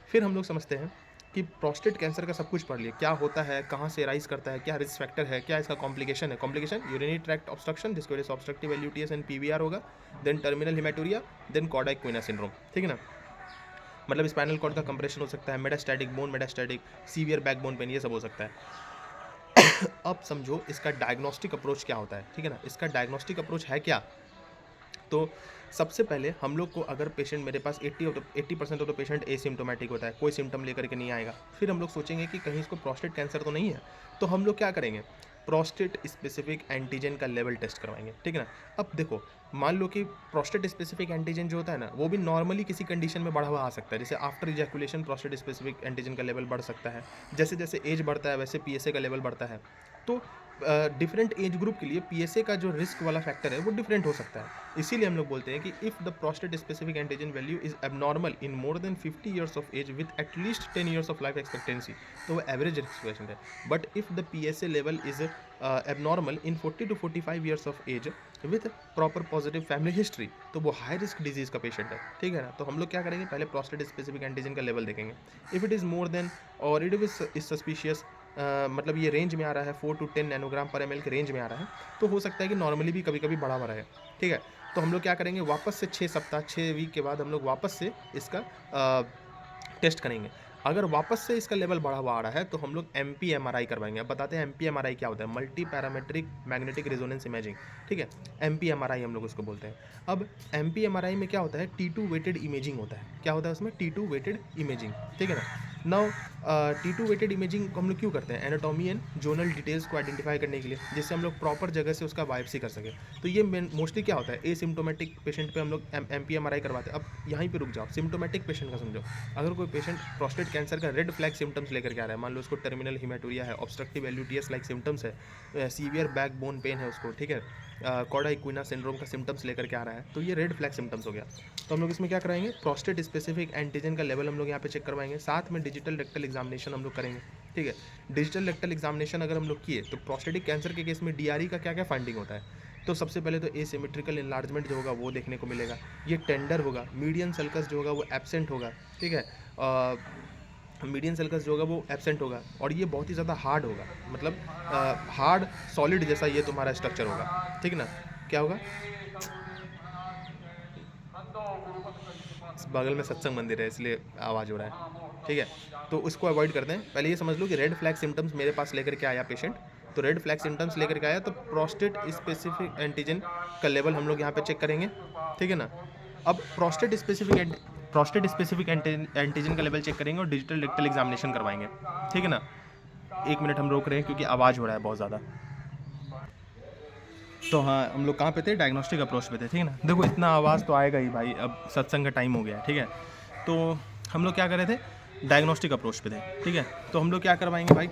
फिर हम लोग समझते हैं कि प्रोस्टेट कैंसर का सब कुछ पढ़ लिया, क्या होता है, कहाँ से राइज करता है, क्या रिस्क फैक्टर है, क्या इसका कॉम्प्लिकेशन है, कॉम्प्लिकेशन यूरिनरी ट्रैक्ट ऑब्स्ट्रक्शन जिसकी वजह से ऑब्स्ट्रक्टिव एल्यूटीएस एंड पीवीआर होगा, then terminal haematuria, then cauda equina syndrome, ठीक है ना, मतलब स्पाइनल कॉर्ड का कंप्रेशन हो सकता है, metastatic bone metastatic, severe back bone pen, ये सब हो सकता है। अब समझो इसका डायग्नोस्टिक अप्रोच क्या होता है, ठीक है ना, इसका डायग्नोस्टिक अप्रोच है क्या। तो सबसे पहले हम लोग को, अगर पेशेंट मेरे पास 80% ऑफ द पेशेंट एसिम्टोमेटिक होता है, कोई सिम्टम लेकर के नहीं आएगा, फिर हम लोग सोचेंगे कि कहीं इसको प्रोस्टेट कैंसर तो नहीं है, तो हम लोग क्या करेंगे, प्रोस्टेट स्पेसिफिक एंटीजन का लेवल टेस्ट करवाएंगे, ठीक है ना। अब देखो, मान लो कि प्रोस्टेट स्पेसिफिक एंटीजन जो होता है ना, वो भी नॉर्मली किसी कंडीशन में बढ़ा हुआ आ सकता है, जैसे after ejaculation prostate specific antigen का लेवल बढ़ सकता है, जैसे जैसे एज बढ़ता है वैसे पीएसए का लेवल बढ़ता है। तो डिफरेंट एज ग्रुप के लिए पीएसए का जो रिस्क वाला फैक्टर है वो डिफरेंट हो सकता है, इसीलिए हम लोग बोलते हैं कि if the prostate specific antigen value is abnormal in more than 50 years of age with at least 10 years of life expectancy, तो वो एवरेज रिस्क पेशेंट है। But if the PSA level is abnormal in 40 to 45 years of age with proper positive family history, तो वो high risk disease का patient है, ठीक है ना। तो हम लोग क्या करेंगे, पहले प्रोस्टेट स्पेसिफिक एंटीजन का लेवल देखेंगे, if it is more than और इट इज सस्पिशियस, मतलब ये रेंज में आ रहा है 4 to 10 नैनोग्राम पर ml के रेंज में आ रहा है, तो हो सकता है कि नॉर्मली भी कभी कभी बढ़ा हुआ रहे, ठीक है। तो हम लोग क्या करेंगे, वापस से 6 सप्ताह 6 वीक के बाद हम लोग वापस से इसका टेस्ट करेंगे। अगर वापस से इसका लेवल बढ़ा हुआ आ रहा है तो हम लोग MPMRI करवाएंगे। अब बताते हैं MPMRI क्या होता है, multi parametric magnetic resonance imaging, ठीक है, MPMRI हम लोग उसको बोलते हैं। अब MPMRI में क्या होता है, T2 वेटेड इमेजिंग होता है। क्या होता है उसमें, T2 वेटेड इमेजिंग, ठीक है ना। नाउ T2 वेटेड इमेजिंग को हम लोग क्यों करते हैं, एनाटॉमी एंड जोनल डिटेल्स को आइडेंटिफाई करने के लिए, जिससे हम लोग प्रॉपर जगह से उसका बायोप्सी कर सके। तो ये मोस्टली क्या होता है, एसिम्टोमेटिक पेशेंट पे हम लोग MPMRI करवाते हैं। अब यहीं पे रुक जाओ, सिम्टोमेटिक पेशेंट का समझो। अगर कोई पेशेंट प्रोस्टेट कैंसर का रेड फ्लैग सिम्टम्स लेकर के आ रहा है, मान लो उसको टर्मिनल हिमेटूरिया है, ऑब्स्ट्रक्टिव एल्यूटीएस लाइक सिम्टम्स है, सीवियर बैक बोन पेन है उसको, ठीक है, कॉर्डा-इक्विना सिंड्रोम का सिम्टम्स लेकर के आ रहा है, तो ये रेड फ्लैग सिम्टम्स हो गया। तो हम लोग इसमें क्या कराएंगे, प्रोस्टेट स्पेसिफिक एंटीजन का लेवल हम लोग यहाँ पे चेक करवाएंगे, साथ में डिजिटल रेक्टल एग्जामिनेशन हम लोग करेंगे, ठीक है। डिजिटल रेक्टल एग्जामिनेशन अगर हम लोग किए तो प्रोस्टेटिक कैंसर के केस में DRE का क्या क्या फाइंडिंग होता है, तो सबसे पहले तो एसिमेट्रिकल इनलार्जमेंट जो होगा वो देखने को मिलेगा, ये टेंडर होगा, मीडियन सल्कस जो होगा वो एब्सेंट होगा, ठीक है, मीडियन सल्कस जो होगा वो एब्सेंट होगा, और ये बहुत ही ज़्यादा हार्ड होगा, मतलब हार्ड सॉलिड जैसा ये तुम्हारा स्ट्रक्चर होगा, ठीक है ना। क्या होगा, बगल में सत्संग मंदिर है इसलिए आवाज़ हो रहा है, ठीक है। तो उसको अवॉइड करते हैं, पहले ये समझ लो कि रेड फ्लैग सिम्टम्स मेरे पास लेकर के आया पेशेंट, तो रेड फ्लैग सिम्टम्स लेकर के आया तो प्रोस्टेट स्पेसिफिक एंटीजन का लेवल हम लोग यहाँ पे चेक करेंगे, ठीक है ना। अब प्रोस्टेट स्पेसिफिक एंटीजन का लेवल चेक करेंगे और डिजिटल रेक्टल एग्जामिनेशन करवाएंगे, ठीक है ना। 1 मिनट हम रोक रहे हैं क्योंकि आवाज़ हो रहा है बहुत ज़्यादा। तो हाँ, हम लोग कहाँ पे थे, डायग्नोस्टिक अप्रोच पे थे, ठीक है ना। देखो इतना आवाज़ तो आएगा ही भाई, अब सत्संग का टाइम हो गया, ठीक है। तो हम लोग क्या कर रहे थे, डायग्नोस्टिक अप्रोच पे थे, ठीक है। तो हम लोग क्या करवाएंगे भाई,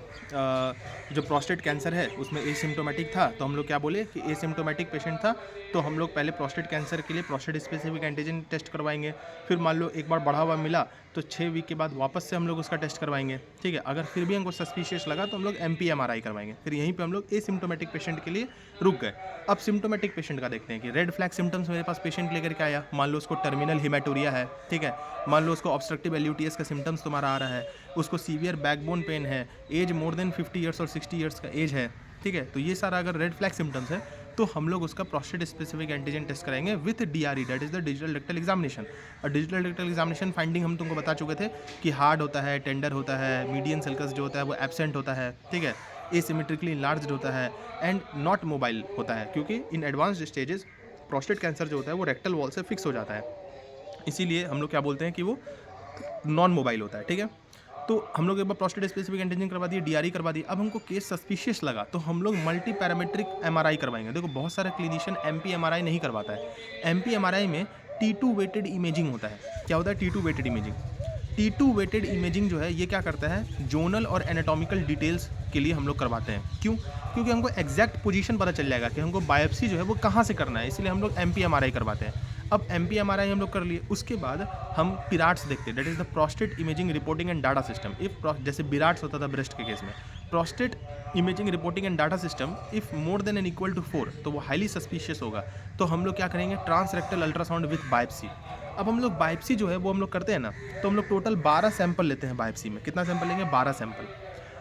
जो प्रोस्टेट कैंसर है उसमें एसिम्टोमेटिक था, तो हम लोग क्या बोले कि एसिम्टोमेटिक पेशेंट था, तो हम लोग पहले प्रोस्टेट कैंसर के लिए प्रोस्टेट स्पेसिफिक एंटीजन टेस्ट करवाएंगे। फिर मान लो एक बार बढ़ा हुआ मिला तो 6 वीक के बाद वापस से हम लोग उसका टेस्ट करवाएंगे, ठीक है। अगर फिर भी हमको सस्पिशियस लगा तो हम लोग MPMRI करवाएंगे। फिर यहीं पे हम लोग एसिम्टोमेटिक पेशेंट के लिए रुक गए। अब सिम्टोमेटिक पेशेंट का देखते हैं कि रेड फ्लैग सिम्टम्स मेरे पास पेशेंट लेकर के आया, मान लो उसको टर्मिनल हिमेटूरिया है, ठीक है, मान लो उसको ऑब्स्ट्रक्टिव एल्यूटीएस का सिम्टम्स तुम्हारा आ रहा है, उसको सीवियर बैकबोन पेन है, एज मोर देन 50 ईयर्स और 60 ईयर्स का एज है, ठीक है। तो ये सारा अगर रेड फ्लैग सिम्टम्स है तो हम लोग उसका प्रोस्टेट स्पेसिफिक एंटीजन टेस्ट कराएंगे with DRE, that is the digital rectal examination. और डिजिटल रेक्टल एग्जामिनेशन फाइंडिंग हम तुमको बता चुके थे कि हार्ड होता है, टेंडर होता है, मीडियन सल्कस जो होता है वो एब्सेंट होता है, ठीक है, एसिमेट्रिकली इनलार्ज्ड होता है एंड नॉट मोबाइल होता है, क्योंकि इन एडवांस्ड स्टेजेस प्रोस्टेट कैंसर जो होता है वो रेक्टल वॉल से फिक्स हो जाता है, इसीलिए हम लोग क्या बोलते हैं कि वो नॉन मोबाइल होता है, ठीक है। तो हम लोग एक बार प्रोस्टेट स्पेसिफिक एंटीजन करवा दिए, DRE करवा दिए। अब हमको केस सस्पिशियस लगा तो हम लोग मल्टी पैरामेट्रिक MRI करवाएंगे। देखो बहुत सारे क्लिनिशियन MP MRI नहीं करवाता है। MP MRI में T2 वेटेड इमेजिंग होता है। क्या होता है T2 weighted imaging? T2 weighted imaging जो है ये क्या करता है, जोनल और एनाटॉमिकल डिटेल्स के लिए हम लोग करवाते हैं। क्यों? क्योंकि हमको एग्जैक्ट पोजीशन पता चल जाएगा कि हमको बायोप्सी जो है वो कहाँ से करना है, इसलिए हम लोग MP MRI करवाते हैं। अब MP MRI हम लोग कर लिए, उसके बाद हम पिराट्स देखते हैं, that is the prostate imaging reporting and data system. If जैसे बिराट्स होता था ब्रेस्ट के केस में, prostate imaging reporting and data system if more than and equal to 4 तो वो हाईली सस्पिशियस होगा। तो हम लोग क्या करेंगे, ट्रांसरेक्टल अल्ट्रासाउंड विथ बायोप्सी। अब हम लोग बायोप्सी जो है वो हम लोग करते हैं ना, तो हम लोग टोटल 12 सैंपल लेते हैं बायोप्सी में। कितना सैंपल लेंगे? 12 सैंपल।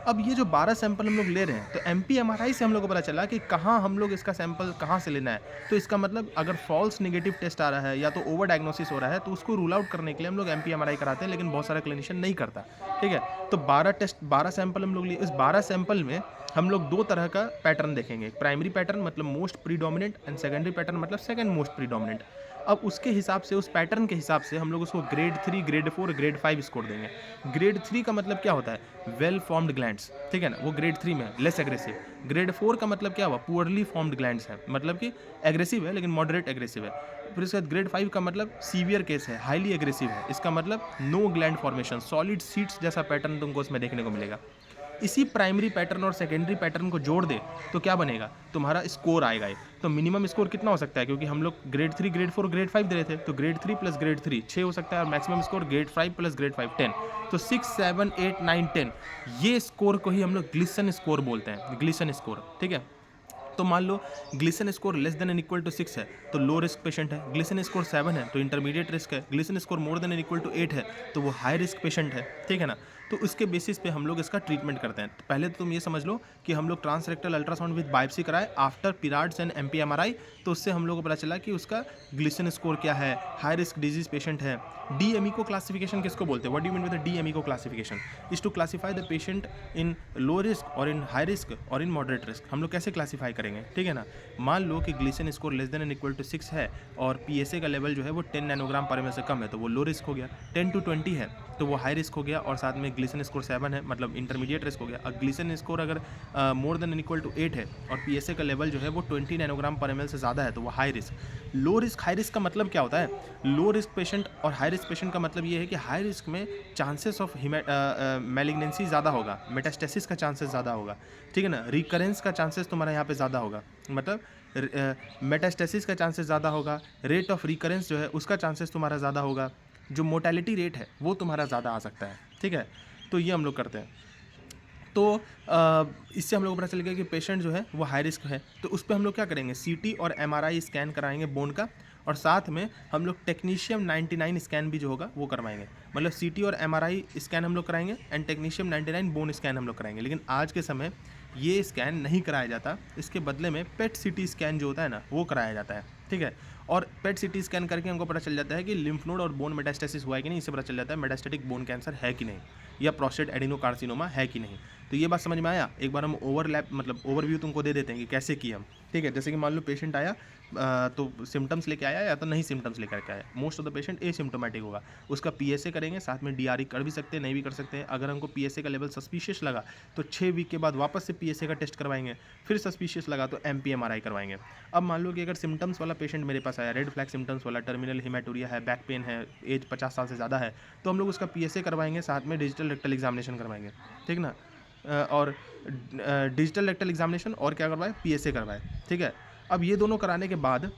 अब ये जो 12 सैंपल हम लोग ले रहे हैं, तो MP MRI से हम लोग को पता चला कि कहाँ हम लोग इसका सैंपल कहाँ से लेना है। तो इसका मतलब अगर फॉल्स नेगेटिव टेस्ट आ रहा है या तो ओवर डायग्नोसिस हो रहा है, तो उसको रूल आउट करने के लिए हम लोग MP MRI कराते हैं, लेकिन बहुत सारा क्लिनिशियन नहीं करता, ठीक है। तो 12 सैंपल हम लोग लिए। इस 12 सैंपल में हम लोग 2 तरह का पैटर्न देखेंगे, प्राइमरी पैटर्न मतलब most predominant and secondary pattern मतलब सेकेंड मोस्ट प्रीडोमिनेंट। अब उसके हिसाब से, उस पैटर्न के हिसाब से हम लोग उसको ग्रेड 3, ग्रेड 4, ग्रेड 5 स्कोर देंगे। ग्रेड 3 का मतलब क्या होता है, वेल फॉर्म्ड ग्लैंड्स, ठीक है ना, वो ग्रेड 3 में है, लेस एग्रेसिव। ग्रेड 4 का मतलब क्या हुआ, पुअरली फॉर्म्ड ग्लैंड्स है, मतलब कि एग्रेसिव है लेकिन मॉडरेट एग्रेसिव है। फिर उसके बाद ग्रेड 5 का मतलब सीवियर केस है, हाईली एग्रेसिव है, इसका मतलब no gland formation, solid seeds जैसा पैटर्न तुमको उसमें देखने को मिलेगा। इसी प्राइमरी पैटर्न और सेकेंडरी पैटर्न को जोड़ दे तो क्या बनेगा, तुम्हारा स्कोर आएगा। तो मिनिमम स्कोर कितना हो सकता है, क्योंकि हम लोग ग्रेड 3, ग्रेड 4, ग्रेड 5 दे रहे थे, तो ग्रेड 3 प्लस ग्रेड 3 6 हो सकता है, और maximum score grade 5 plus grade 5 10। तो 6, 7, 8, 9, 10 ये स्कोर को ही हम लोग ग्लिसन स्कोर बोलते हैं, ग्लिसन स्कोर, ठीक है। तो मान लो Gleason score less than and equal to 6 है तो लो रिस्क पेशेंट है, ग्लिसन स्कोर 7 है तो इंटरमीडिएट रिस्क है, Gleason score more than and equal to 8 है तो वो हाई रिस्क पेशेंट है, ठीक है ना। तो उसके बेसिस पे हम लोग इसका ट्रीटमेंट करते हैं। तो पहले तो तुम ये समझ लो कि हम लोग ट्रांसरेक्टल अल्ट्रासाउंड विद बायोप्सी कराए आफ्टर पिराड्स एंड MP MRI, तो उससे हम लोग को पता चला कि उसका ग्लिसन स्कोर क्या है, हाई रिस्क डिजीज पेशेंट है। DMECO क्लासिफिकेशन किसको बोलते हैं, what do you mean with the DMECO classification? Is to classify the patient in low risk और इन हाई रिस्क और इन मॉडरेट रिस्क। हम लोग कैसे क्लासीफाई करेंगे, ठीक है ना। मान लो कि Gleason score less than and equal to 6 है और PSA का लेवल जो है वो 10 नैनोग्राम पर ml से कम है, तो वो लो रिस्क हो गया। 10 to 20 है तो वो हाई रिस्क हो गया, और साथ में ग्लिसन स्कोर 7 है मतलब इंटरमीडिएट रिस्क हो गया। और ग्लिसन स्कोर अगर more than and equal to 8 है और PSA का लेवल जो है वो 20 नैनोग्राम पर ml से ज़्यादा है, तो वो high risk. Low risk, high risk का मतलब क्या होता है, लो रिस्क पेशेंट और हाई रिस्क पेशेंट का मतलब ये है कि हाई रिस्क में चांसेस ऑफ मैलिग्नेंसी ज़्यादा होगा, मेटास्टेसिस का चांसेस ज़्यादा होगा, ठीक है ना, रिकरेंस का चांसेस तुम्हारा यहाँ पे ज़्यादा होगा, मतलब मेटास्टेसिस का चांसेस ज़्यादा होगा, रेट ऑफ रिकरेंस जो है उसका चांसेस तुम्हारा ज़्यादा होगा, जो मोर्टेलिटी रेट है वो तुम्हारा ज़्यादा आ सकता है, ठीक है। तो ये हम लोग करते हैं। तो इससे हम लोग को पता चल गया कि पेशेंट जो है वो हाई रिस्क है, तो उस पर हम लोग क्या करेंगे, CT और MRI स्कैन कराएंगे बोन का, और साथ में हम लोग टेक्नीशियम 99 स्कैन भी जो होगा वो करवाएंगे। मतलब CT और MRI स्कैन हम लोग कराएंगे एंड टेक्नीशियम 99 बोन स्कैन हम लोग कराएंगे। लेकिन आज के समय ये स्कैन नहीं कराया जाता, इसके बदले में PET CT स्कैन जो होता है ना वो कराया जाता है, ठीक है। और PET CT स्कैन करके हमको पता चल जाता है कि लिम्फ नोड और बोन मेटास्टेसिस हुआ है कि नहीं, इससे पता चल जाता है मेटास्टेटिक बोन कैंसर है कि नहीं, या प्रोस्टेट एडिनोकार्सिनोमा है कि नहीं। तो ये बात समझ में आया। एक बार हम ओवरव्यू तुमको दे देते हैं कि कैसे किए हम, ठीक है। जैसे कि मान लो पेशेंट आया तो सिम्टम्स लेके आया या तो नहीं सिम्टम्स लेकर के आया। Most of the patient asymptomatic होगा, उसका PSA करेंगे, साथ में DRE कर भी सकते हैं, नहीं भी कर सकते हैं। अगर हमको PSA का लेवल सस्पिशियस लगा तो 6 वीक के बाद वापस से PSA का टेस्ट करवाएंगे, फिर सस्पिशियस लगा तो MP MRI करवाएंगे। अब मान लो कि अगर सिम्टम्स वाला पेशेंट मेरे पास आया, रेड फ्लैग सिम्टम्स वाला, टर्मिनल हेमाटोरिया है, बैक पेन है, एज 50 साल से ज़्यादा है, तो हम लोग उसका PSA करवाएंगे, साथ में डिजिटल रेक्टल एग्जामिनेशन करवाएंगे, ठीक ना। और डिजिटल रेक्टल एग्जामिनेशन और क्या करवाए, PSA करवाए, ठीक है। अब ये दोनों कराने के बाद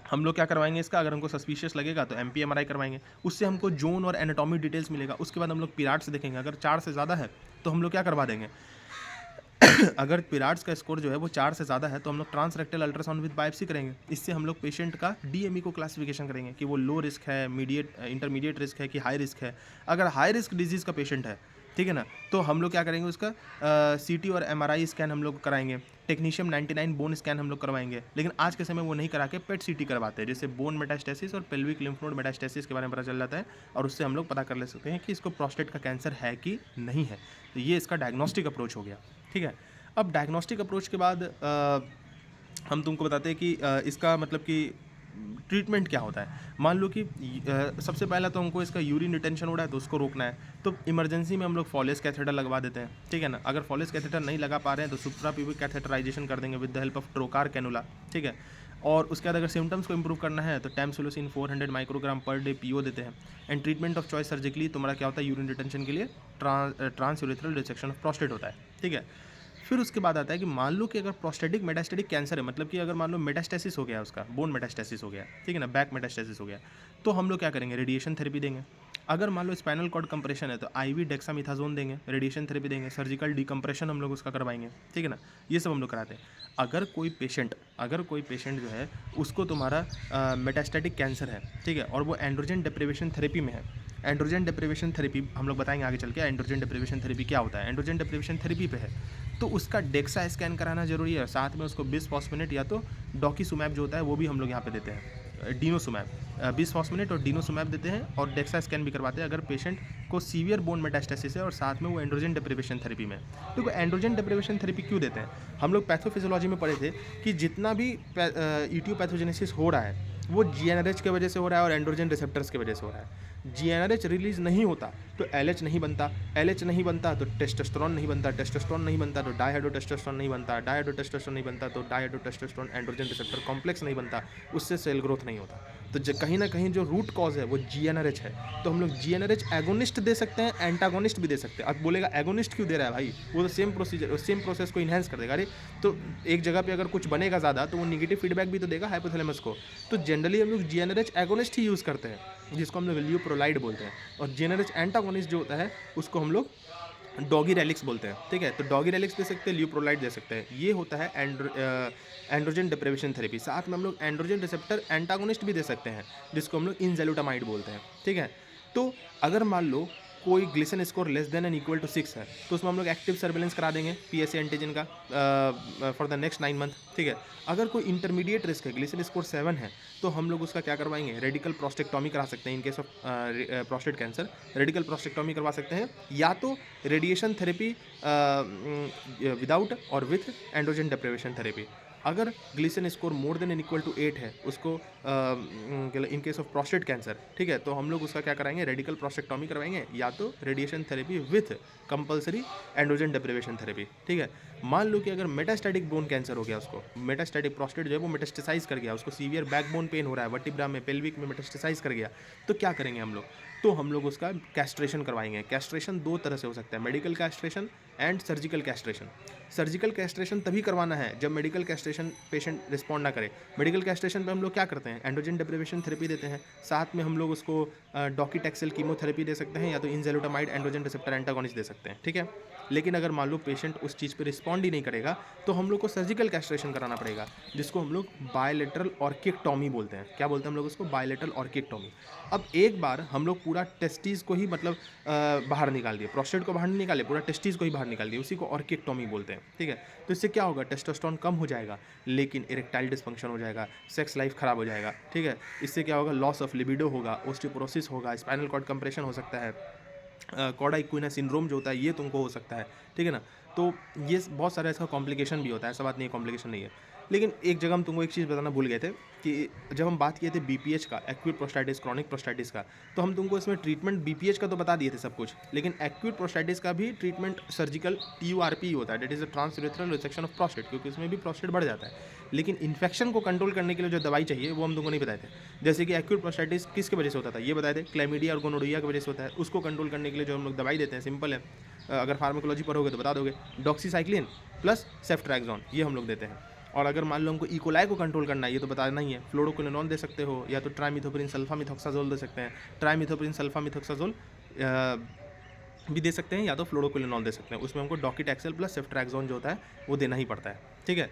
हम लोग क्या करवाएंगे इसका, अगर हमको सस्पिशियस लगेगा तो MP MRI करवाएंगे, उससे हमको जोन और एनाटॉमी डिटेल्स मिलेगा। उसके बाद हम लोग पिराट्स देखेंगे, अगर 4 से ज़्यादा है तो हम लोग क्या करवा देंगे अगर पिराट्स का स्कोर जो है वो 4 से ज़्यादा है तो हम लोग ट्रांसरेक्टल अल्ट्रासाउंड विद बायोप्सी करेंगे। इससे हम लोग पेशेंट का DMECO क्लासिफिकेशन करेंगे कि वो लो रिस्क है, इंटरमीडिएट रिस्क है कि हाई रिस्क है। अगर हाई रिस्क डिजीज़ का पेशेंट है ठीक है ना। तो हम लोग क्या करेंगे उसका सीटी और एमआरआई स्कैन हम लोग कराएंगे, टेक्नीशियम 99 बोन स्कैन हम लोग करवाएंगे। लेकिन आज के समय वो नहीं करा के पेट सीटी करवाते हैं, जिससे बोन मेटास्टेसिस और पेल्विक लिम्फ नोड मेटास्टेसिस के बारे में पता चल जाता है और उससे हम लोग पता कर ले सकते हैं कि इसको प्रोस्टेट का कैंसर है कि नहीं है। तो ये इसका डायग्नोस्टिक अप्रोच हो गया। ठीक है, अब डायग्नोस्टिक अप्रोच के बाद हम तुमको बताते हैं कि इसका मतलब कि ट्रीटमेंट क्या होता है। मान लो कि सबसे पहला तो हमको इसका यूरिन रिटेंशन हो रहा है तो उसको रोकना है, तो इमरजेंसी में हम लोग फॉलेस कैथेटर लगवा देते हैं। ठीक है ना, अगर फॉलेस कैथेटर नहीं लगा पा रहे हैं तो सुप्राप्यूबिक कैथेटराइजेशन कर देंगे with the help of trocar cannula. ठीक है, और उसके बाद अगर सिम्टम्स को इंप्रूव करना है तो टैमसोलोसिन 400 माइक्रोग्राम पर डे पीओ देते हैं। And treatment of choice surgically तुम्हारा क्या होता है, यूरिन रिटेंशन के लिए ट्रांसयूरेथ्रल डिसेक्शन ऑफ प्रोस्टेट होता है। ठीक है, फिर उसके बाद आता है कि मान लो कि अगर प्रोस्टेटिक मेटास्टेटिक कैंसर है, मतलब कि अगर मान लो मेटास्टेसिस हो गया उसका, बोन मेटास्टेसिस हो गया, ठीक है ना, बैक मेटास्टेसिस हो गया, तो हम लोग क्या करेंगे, रेडिएशन थेरेपी देंगे। अगर मान लो स्पाइनल कॉर्ड कंप्रेशन है तो आईवी डेक्सामिथाजोन देंगे, रेडिएशन थेरेपी देंगे, सर्जिकल डिकम्प्रेशन हम लोग उसका करवाएंगे। ठीक है ना, ये सब हम लोग कराते हैं। अगर कोई पेशेंट जो है उसको तुम्हारा मेटास्टेटिक कैंसर है, ठीक है, और वो एंड्रोजन डेप्रिवेशन थेरेपी में है। एंड्रोजन डेप्रिवेशन थेरेपी हम लोग बताएंगे आगे चल के, एंड्रोजन डेप्रिवेशन थेरेपी क्या होता है। एंड्रोजन डेप्रिवेशन थेरेपी पे है तो उसका डेक्सा स्कैन कराना जरूरी है, साथ में उसको बिसफॉस्फोनेट या तो डॉकीसुमैब जो होता है वो भी हम लोग यहाँ पे देते हैं, डिनोसुमैब, बिसफॉस्फोनेट और डिनोसुमैब देते हैं, और डेक्सा स्कैन भी करवाते हैं अगर पेशेंट को सीवियर बोन मेटास्टेसिस है और साथ में वो एंड्रोजन डेप्रिवेशन थेरेपी में। तो एंड्रोजन डेप्रिवेशन थेरेपी क्यों देते हैं, हम लोग पैथोफिजियोलॉजी में पढ़े थे कि जितना भी इटियोपैथोजेनेसिस हो रहा है वो जीएनआरएच की वजह से हो रहा है और एंड्रोजन रिसेप्टर्स की वजह से हो रहा है। जीएनआरएच रिलीज नहीं होता तो एलएच नहीं बनता, एलएच नहीं बनता तो टेस्टोस्टेरोन नहीं बनता, टेस्टोस्टेरोन नहीं बनता तो डायहाइड्रोटेस्टोस्टेरोन नहीं बनता, डायहाइड्रोटेस्टोस्टेरोन नहीं बनता तो डायहाइड्रोटेस्टोस्टेरोन एंड्रोजन रिसेप्टर कॉम्प्लेक्स नहीं बनता, उससे सेल ग्रोथ नहीं होता। तो कहीं ना कहीं जो रूट कॉज है वो जीएनआरएच है। तो हम लोग जीएनआरएच एगोनिस्ट दे सकते हैं, एंटागोनिस्ट भी दे सकते हैं। अब बोलेगा एगोनिस्ट क्यों दे रहा है भाई, वो तो सेम प्रोसीजर, सेम प्रोसेस को इन्हेंस कर देगा। अरे तो एक जगह पे अगर कुछ बनेगा ज़्यादा तो वो निगेटिव फीडबैक भी तो देगा हाइपोथैलेमस को। तो जनरली हम लोग जीएनआरएच एगोनिस्ट ही यूज़ करते हैं, जिसको हम लोग ल्यूप्रोलाइड बोलते हैं, और जीएनआरएच एंटागोनिस्ट जो होता है उसको हम लोग डॉगी रेलिक्स बोलते हैं। ठीक है, तो डॉगी रेलिक्स दे सकते हैं, ल्यूप्रोलाइड दे सकते हैं। ये होता है एंड्रोजन डेप्रिवेशन थेरेपी। साथ में हम लोग एंड्रोजन रिसेप्टर एंटागोनिस्ट भी दे सकते हैं, जिसको हम लोग इनजेलुटामाइड बोलते हैं। ठीक है, तो अगर मान लो कोई Gleason score less than and equal to 6 है तो उसमें हम लोग एक्टिव सर्वेलेंस करा देंगे पीएसए एंटीजन का फॉर द नेक्स्ट 9 मंथ। ठीक है, अगर कोई इंटरमीडिएट रिस्क है, ग्लिसन स्कोर 7 है, तो हम लोग उसका क्या करवाएंगे, रेडिकल प्रोस्टेक्टोमी करा सकते हैं। In case of prostate cancer radical prostatectomy करवा सकते हैं, या तो रेडिएशन थेरेपी विदाउट और विथ एंड्रोजन डेप्रिवेशन थेरेपी। अगर Gleason score more than and equal to 8 है उसको in case of prostate cancer, ठीक है, तो हम लोग उसका क्या कराएंगे, रेडिकल प्रोस्टेक्टोमी करवाएंगे या तो radiation therapy with compulsory androgen deprivation therapy. ठीक है, मान लो कि अगर मेटास्टैटिक बोन कैंसर हो गया, उसको मेटास्टैटिक प्रोस्टेट जो है वो मेटास्टेसाइज कर गया, उसको सीवियर बैकबोन पेन हो रहा है, वर्टिब्रा में, पेल्विक में मेटास्टेसाइज कर गया, तो क्या करेंगे हम लोग, तो हम लोग उसका कैस्ट्रेशन करवाएंगे। कैस्ट्रेशन दो तरह से हो सकता है, medical castration and surgical castration. Surgical castration तभी करवाना है जब मेडिकल कैस्ट्रेशन पेशेंट रिस्पॉन्ड ना करे। मेडिकल कैस्ट्रेशन पे हम लोग क्या करते हैं, एंड्रोजन डेप्रिवेशन थेरेपी देते हैं, साथ में हम लोग उसको डॉकीटैक्सेल कीमोथेरेपी दे सकते हैं, या तो इनजेलुटामाइड एंड्रोजन रिसेप्टर एंटागोनिस्ट दे सकते हैं। ठीक है, लेकिन अगर मान लो पेशेंट उस चीज़ पे रिस्पॉन्ड ही नहीं करेगा तो हम लोग को सर्जिकल कैस्ट्रेशन कराना पड़ेगा, जिसको हम लोग बायलेटरल ऑर्किक्टोमी बोलते हैं। क्या बोलते हैं हम लोग उसको, बायलेटरल ऑर्किक्टोमी। अब एक बार हम लोग पूरा टेस्टिस को ही मतलब बाहर निकाल दिए, प्रोस्टेट को बाहर नहीं निकाले, पूरा टेस्टिस को ही बाहर निकाल दिए, उसी को ऑर्किक्टोमी बोलते हैं। ठीक है, तो इससे क्या होगा, टेस्टोस्टेरोन कम हो जाएगा लेकिन इरेक्टाइल डिसफंक्शन हो जाएगा, सेक्स लाइफ खराब हो जाएगा। ठीक है, इससे क्या होगा, लॉस ऑफ लिबिडो होगा, ओस्टियोपोरोसिस होगा, स्पाइनल कॉर्ड कंप्रेशन हो सकता है, कॉडा इक्विना सिंड्रोम जो होता है ये तुमको हो सकता है। ठीक है ना, तो ये बहुत सारा इसका कॉम्प्लिकेशन भी होता है, ऐसा बात नहीं है कॉम्प्लिकेशन नहीं है। लेकिन एक जगह हम तुमको एक चीज़ बताना भूल गए थे कि जब हम बात किए थे बीपीएच का, एक्यूट प्रोस्टाइटिस, क्रॉनिक प्रोस्टाइटिस का, तो हम तुमको इसमें ट्रीटमेंट बीपीएच का तो बता दिए थे सब कुछ, लेकिन एक्यूट प्रोस्टाइटिस का भी ट्रीटमेंट सर्जिकल TURP होता है, that is a transurethral resection of prostate, क्योंकि इसमें भी प्रोस्टेट बढ़ जाता है। लेकिन इन्फेक्शन को कंट्रोल करने के लिए जो दवाई चाहिए वो हम तुमको नहीं बताए थे। जैसे कि एक्यूट प्रोस्टाइटिस किसकी वजह से होता था ये बताए थे, क्लैमिडिया और गोनोरिया की वजह से होता है। उसको कंट्रोल करने के लिए जो हम लोग दवाई देते हैं सिंपल है, अगर फार्माकोलॉजी पढ़ोगे तो बता दोगे, डॉक्सीसाइक्लिन प्लस सेफ्ट्रैक्सोन, ये हम लोग देते हैं। और अगर मान लो हमको इकोलाई को कंट्रोल करना है, ये तो बताना ही है, फ्लोरोक्विनोन दे सकते हो, या तो ट्राइमिथोप्रिन सल्फामिथोक्साजोल दे सकते हैं, ट्राइमिथोप्रिन सल्फामिथोक्साजोल भी दे सकते हैं, या तो फ्लोरोक्विनोन दे सकते हैं। उसमें हमको डॉकीटैक्सेल प्लस सेफ्ट्रैक्सोन जो होता है वो देना ही पड़ता है। ठीक है,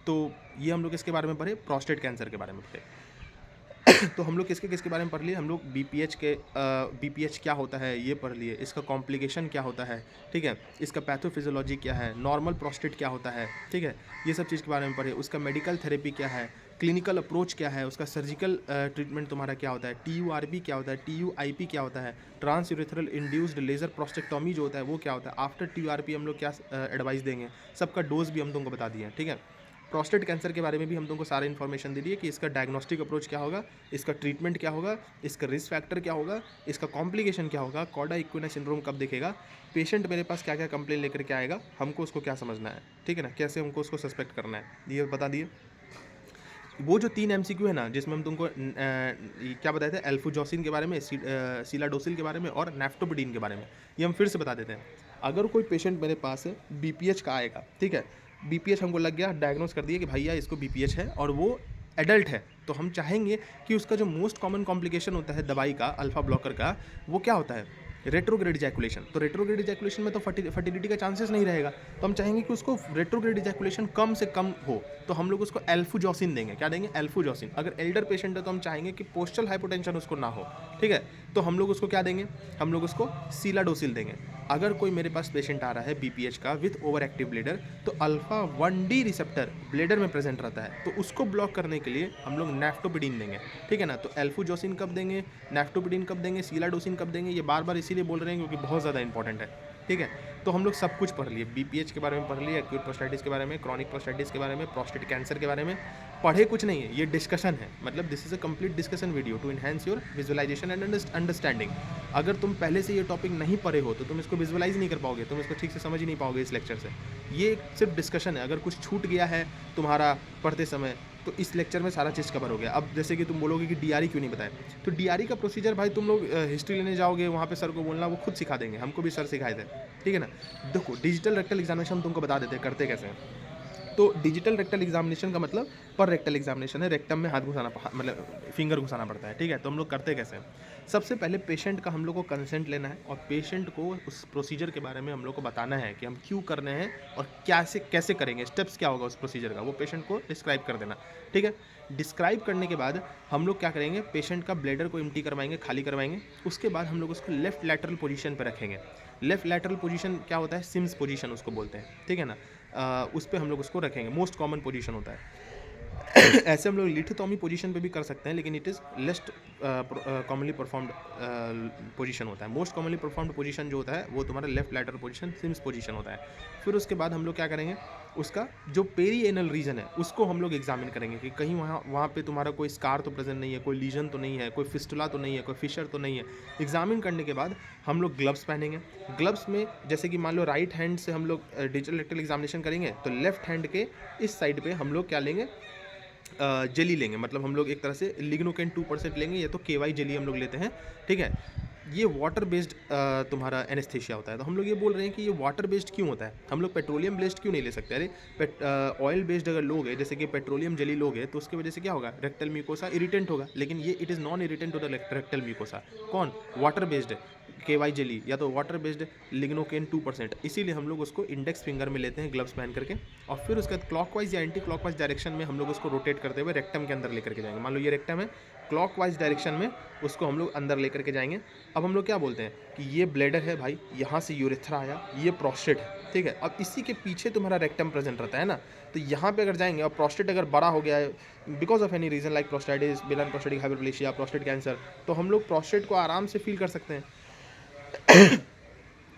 तो ये हम लोग इसके बारे में पढ़े, प्रोस्टेट कैंसर के बारे में पढ़े। तो हम लोग किसके किसके बारे में पढ़ लिए, हम लोग बीपीएच क्या होता है ये पढ़ लिए, इसका कॉम्प्लिकेशन क्या होता है, ठीक है, इसका पैथोफिजियोलॉजी क्या है, नॉर्मल प्रोस्टेट क्या होता है, ठीक है, ये सब चीज़ के बारे में पढ़े। उसका मेडिकल थेरेपी क्या है, क्लिनिकल अप्रोच क्या है, उसका सर्जिकल ट्रीटमेंट तुम्हारा क्या होता है, टीयूआरबी क्या होता है, टीयूआईपी क्या होता है, trans urethral induced laser prostatectomy जो होता है वो क्या होता है, आफ्टर टीयूआरपी हम लोग क्या एडवाइस देंगे, सबका डोज भी हम तुमको बता दिए हैं, ठीक है। प्रोस्टेट कैंसर के बारे में भी हम तुमको सारा इन्फॉर्मेशन दे दिए कि इसका डायग्नोस्टिक अप्रोच क्या होगा, इसका ट्रीटमेंट क्या होगा, इसका रिस्क फैक्टर क्या होगा, इसका कॉम्प्लिकेशन क्या होगा, कॉर्डा इक्विना सिंड्रोम कब दिखेगा, पेशेंट मेरे पास क्या क्या कंप्लेन लेकर के आएगा, हमको उसको क्या समझना है, ठीक है ना, कैसे हमको उसको सस्पेक्ट करना है, ये बता दिए। वो जो 3 एमसीक्यू है ना, जिसमें हम तुमको क्या बताए थे, एल्फुजोसिन के बारे में, सीलाडोसिल के बारे में और नैफ्टोपिडीन के बारे में, ये हम फिर से बता देते हैं। अगर कोई पेशेंट मेरे पास बीपीएच का आएगा, ठीक है, बीपीएच हमको लग गया, डायग्नोस कर दिया कि भैया इसको बीपीएच है और वो एडल्ट है, तो हम चाहेंगे कि उसका जो मोस्ट कॉमन कॉम्प्लिकेशन होता है दवाई का, अल्फा ब्लॉकर का, वो क्या होता है, रेट्रोग्रेड इजैकुलेशन। तो रेट्रोग्रेड इजैकुलेशन में तो फर्टिलिटी का चांसेस नहीं रहेगा, तो हम चाहेंगे कि उसको रेट्रोग्रेड इजैकुलेशन कम से कम हो, तो हम लोग उसको एल्फुजोसिन देंगे। क्या देंगे, एल्फुजोसिन। अगर एल्डर पेशेंट है तो हम चाहेंगे कि पोस्टल हाइपोटेंशन उसको ना हो, ठीक है, तो हम लोग उसको क्या देंगे, हम लोग उसको सीलाडोसिल देंगे। अगर कोई मेरे पास पेशेंट आ रहा है बीपीएच का विथ ओवर एक्टिव ब्लेडर, तो अल्फा 1D रिसेप्टर ब्लेडर में प्रेजेंट रहता है, तो उसको ब्लॉक करने के लिए हम लोग नैफ्टोपिडीन देंगे, ठीक है ना। तो एल्फुजोसिन कब देंगे, नैफ्टोपिडीन कब देंगे, सीलाडोसिन कब देंगे, ये बार बार इसीलिए बोल रहे हैं क्योंकि बहुत ज़्यादा इंपॉर्टेंट है, ठीक है। तो हम लोग सब कुछ पढ़ लिए, बीपीएच के बारे में पढ़ लिए, एक्यूट प्रोस्टेटिस के बारे में, क्रॉनिक प्रोस्टेटिस के बारे में, प्रोस्टेट कैंसर के बारे में। पढ़े कुछ नहीं है, ये डिस्कशन है, मतलब this is a complete discussion video to enhance your visualization and understanding. अगर तुम पहले से ये टॉपिक नहीं पढ़े हो तो तुम इसको विजुअलाइज नहीं कर पाओगे, तुम इसको ठीक से समझ ही नहीं पाओगे इस लेक्चर से। ये सिर्फ डिस्कशन है, अगर कुछ छूट गया है तुम्हारा पढ़ते समय तो इस लेक्चर में सारा चीज़ कवर हो गया। अब जैसे कि तुम बोलोगे कि डीआरई क्यों नहीं बताया, तो डीआरई का प्रोसीजर भाई तुम लोग हिस्ट्री लेने जाओगे, वहाँ पे सर को बोलना, वो खुद सिखा देंगे, हमको भी सर सिखाए थे, ठीक है ना। देखो डिजिटल रेक्टल एग्जामिनेशन हम तुमको बता देते हैं करते कैसे हैं। तो डिजिटल रेक्टल एग्जामिनेशन का मतलब पर रेक्टल एग्जामिनेशन है, रेक्टम में हाथ घुसाना, मतलब फिंगर घुसाना पड़ता है, ठीक है। तो हम लोग करते कैसे हैं, सबसे पहले पेशेंट का हम लोग को कंसेंट लेना है और पेशेंट को उस प्रोसीजर के बारे में हम लोग को बताना है कि हम क्यों कर रहे हैं और कैसे कैसे करेंगे, स्टेप्स क्या होगा उस प्रोसीजर का, वो पेशेंट को डिस्क्राइब कर देना, ठीक है। डिस्क्राइब करने के बाद हम लोग क्या करेंगे, पेशेंट का ब्लेडर को एम्प्टी करवाएंगे, खाली करवाएंगे। उसके बाद हम लोग उसको लेफ्ट लैटरल पोजीशन पर रखेंगे। लेफ्ट लैटरल पोजीशन क्या होता है, सिम्स पोजीशन उसको बोलते हैं, ठीक है ना। उस पर हम लोग उसको रखेंगे, मोस्ट कॉमन पोजीशन होता है। ऐसे हम लोग लिथोटॉमी पोजीशन पे भी कर सकते हैं, लेकिन it is least commonly performed position होता है। मोस्ट कॉमनली परफॉर्म्ड पोजीशन जो होता है वो तुम्हारा left lateral position, Sims position होता है। फिर उसके बाद हम लोग क्या करेंगे, उसका जो पेरी एनल रीजन है उसको हम लोग एग्जामिन करेंगे कि कहीं वहाँ पे तुम्हारा कोई स्कार तो प्रेजेंट नहीं है, कोई लीजन तो नहीं है, कोई फिस्टुला तो नहीं है, कोई फिशर तो नहीं है। एग्जामिन करने के बाद हम लोग ग्लव्स पहनेंगे। ग्लव्स में जैसे कि मान लो राइट हैंड से हम लोग डिजिटल रेक्टल एग्जामिनेशन करेंगे, तो लेफ्ट हैंड के इस साइड पे हम लोग क्या लेंगे, जेली लेंगे, मतलब हम लोग एक तरह से लिग्नोकेन 2% लेंगे, या तो केवाई जेली हम लोग लेते हैं, ठीक है। ये वाटर बेस्ड तुम्हारा एनेस्थेशिया होता है। तो हम लोग ये बोल रहे हैं कि ये वाटर बेस्ड क्यों होता है, हम लोग पेट्रोलियम बेस्ड क्यों नहीं ले सकते। अरे ऑयल बेस्ड अगर लोग है, जैसे कि पेट्रोलियम जेली लोग है, तो उसकी वजह से क्या होगा, रेक्टल म्यूकोसा इरिटेंट होगा, लेकिन ये it is non irritant to the rectal mucosa. कौन, वाटर बेस्ड केवाई जेली या तो वाटर बेस्ड लिग्नोकेन 2%, इसीलिए हम लोग उसको इंडेक्स फिंगर में लेते हैं ग्लव्स पहन करके, और फिर उसके बाद क्लॉकवाइज या एंटी क्लॉकवाइज डायरेक्शन में हम लोग उसको रोटेट करते हुए रेक्टम के अंदर लेकर के जाएंगे। मान लो ये रेक्टम है, क्लॉकवाइज डायरेक्शन में उसको हम लोग अंदर लेकर के जाएंगे। अब हम लोग क्या बोलते हैं कि ये ब्लेडर है भाई, यहाँ से यूरेथ्रा आया, ये प्रोस्टेट है, ठीक है। अब इसी के पीछे तुम्हारा रेक्टम प्रेजेंट रहता है ना, तो यहाँ पे अगर जाएंगे और प्रोस्टेट अगर बड़ा हो गया है because of any reason like prostatitis, benign prostatic hyperplasia, prostate cancer, तो हम लोग प्रोस्टेट को आराम से फील कर सकते हैं।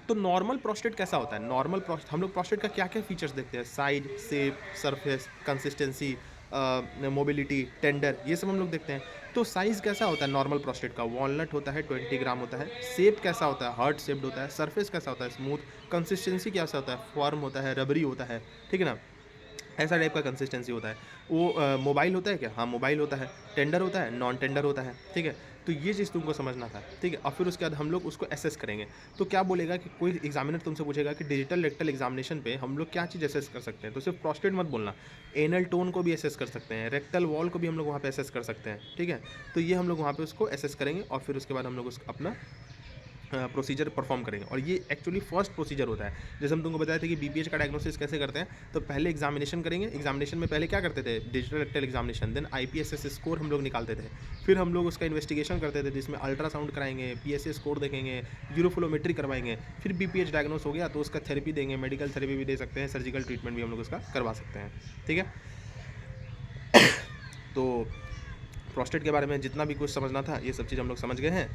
तो नॉर्मल प्रोस्टेट कैसा होता है, नॉर्मल प्रोस्टेट हम लोग प्रोस्टेट का क्या क्या फीचर्स देखते हैं, size, shape, surface, consistency, mobility, tender, ये सब हम लोग देखते हैं। तो साइज़ कैसा होता है नॉर्मल प्रोस्टेट का, वॉलनट होता है, 20 ग्राम होता है। शेप कैसा होता है, हार्ट शेप्ड होता है। सरफेस कैसा होता है, स्मूथ। कंसिस्टेंसी कैसा होता है, फर्म होता है, रबरी होता है, ठीक है ना, ऐसा टाइप का कंसिस्टेंसी होता है। वो मोबाइल होता है क्या, हाँ मोबाइल होता है। टेंडर होता है, नॉन टेंडर होता है, ठीक है। तो ये चीज़ तुमको समझना था, ठीक है। और फिर उसके बाद हम लोग उसको एसेस करेंगे। तो क्या बोलेगा कि कोई एग्जामिनर तुमसे पूछेगा कि डिजिटल रेक्टल एग्जामिनेशन पे हम लोग क्या चीज़ एसेस कर सकते हैं, तो सिर्फ प्रोस्टेट मत बोलना, एनल टोन को भी एसेस कर सकते हैं, रेक्टल वॉल को भी हम लोग वहाँ पे एसेस कर सकते हैं, ठीक है। तो ये हम लोग वहाँ पे उसको एसेस करेंगे और फिर उसके बाद हम लोग अपना प्रोसीजर परफॉर्म करेंगे, और ये एक्चुअली फर्स्ट प्रोसीजर होता है। जैसे हम तुमको बताए थे कि बीपीएच का डायग्नोसिस कैसे करते हैं, तो पहले एग्जामिनेशन करेंगे। एग्जामिनेशन में पहले क्या करते थे, digital rectal examination, then IPSS score हम लोग निकालते थे, फिर हम लोग उसका इन्वेस्टिगेशन करते थे जिसमें अल्ट्रासाउंड कराएंगे, पीएसए स्कोर देखेंगे, यूरोफ्लोमेट्री करवाएंगे, फिर बीपीएच डायग्नोस हो गया तो उसका थेरेपी देंगे, मेडिकल थेरेपी भी दे सकते हैं, सर्जिकल ट्रीटमेंट भी हम लोग उसका करवा सकते हैं। ठीक है। तो प्रोस्टेट के बारे में जितना भी कुछ समझना था ये सब चीज़ हम लोग समझ गए हैं,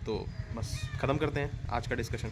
तो बस ख़त्म करते हैं आज का डिस्कशन।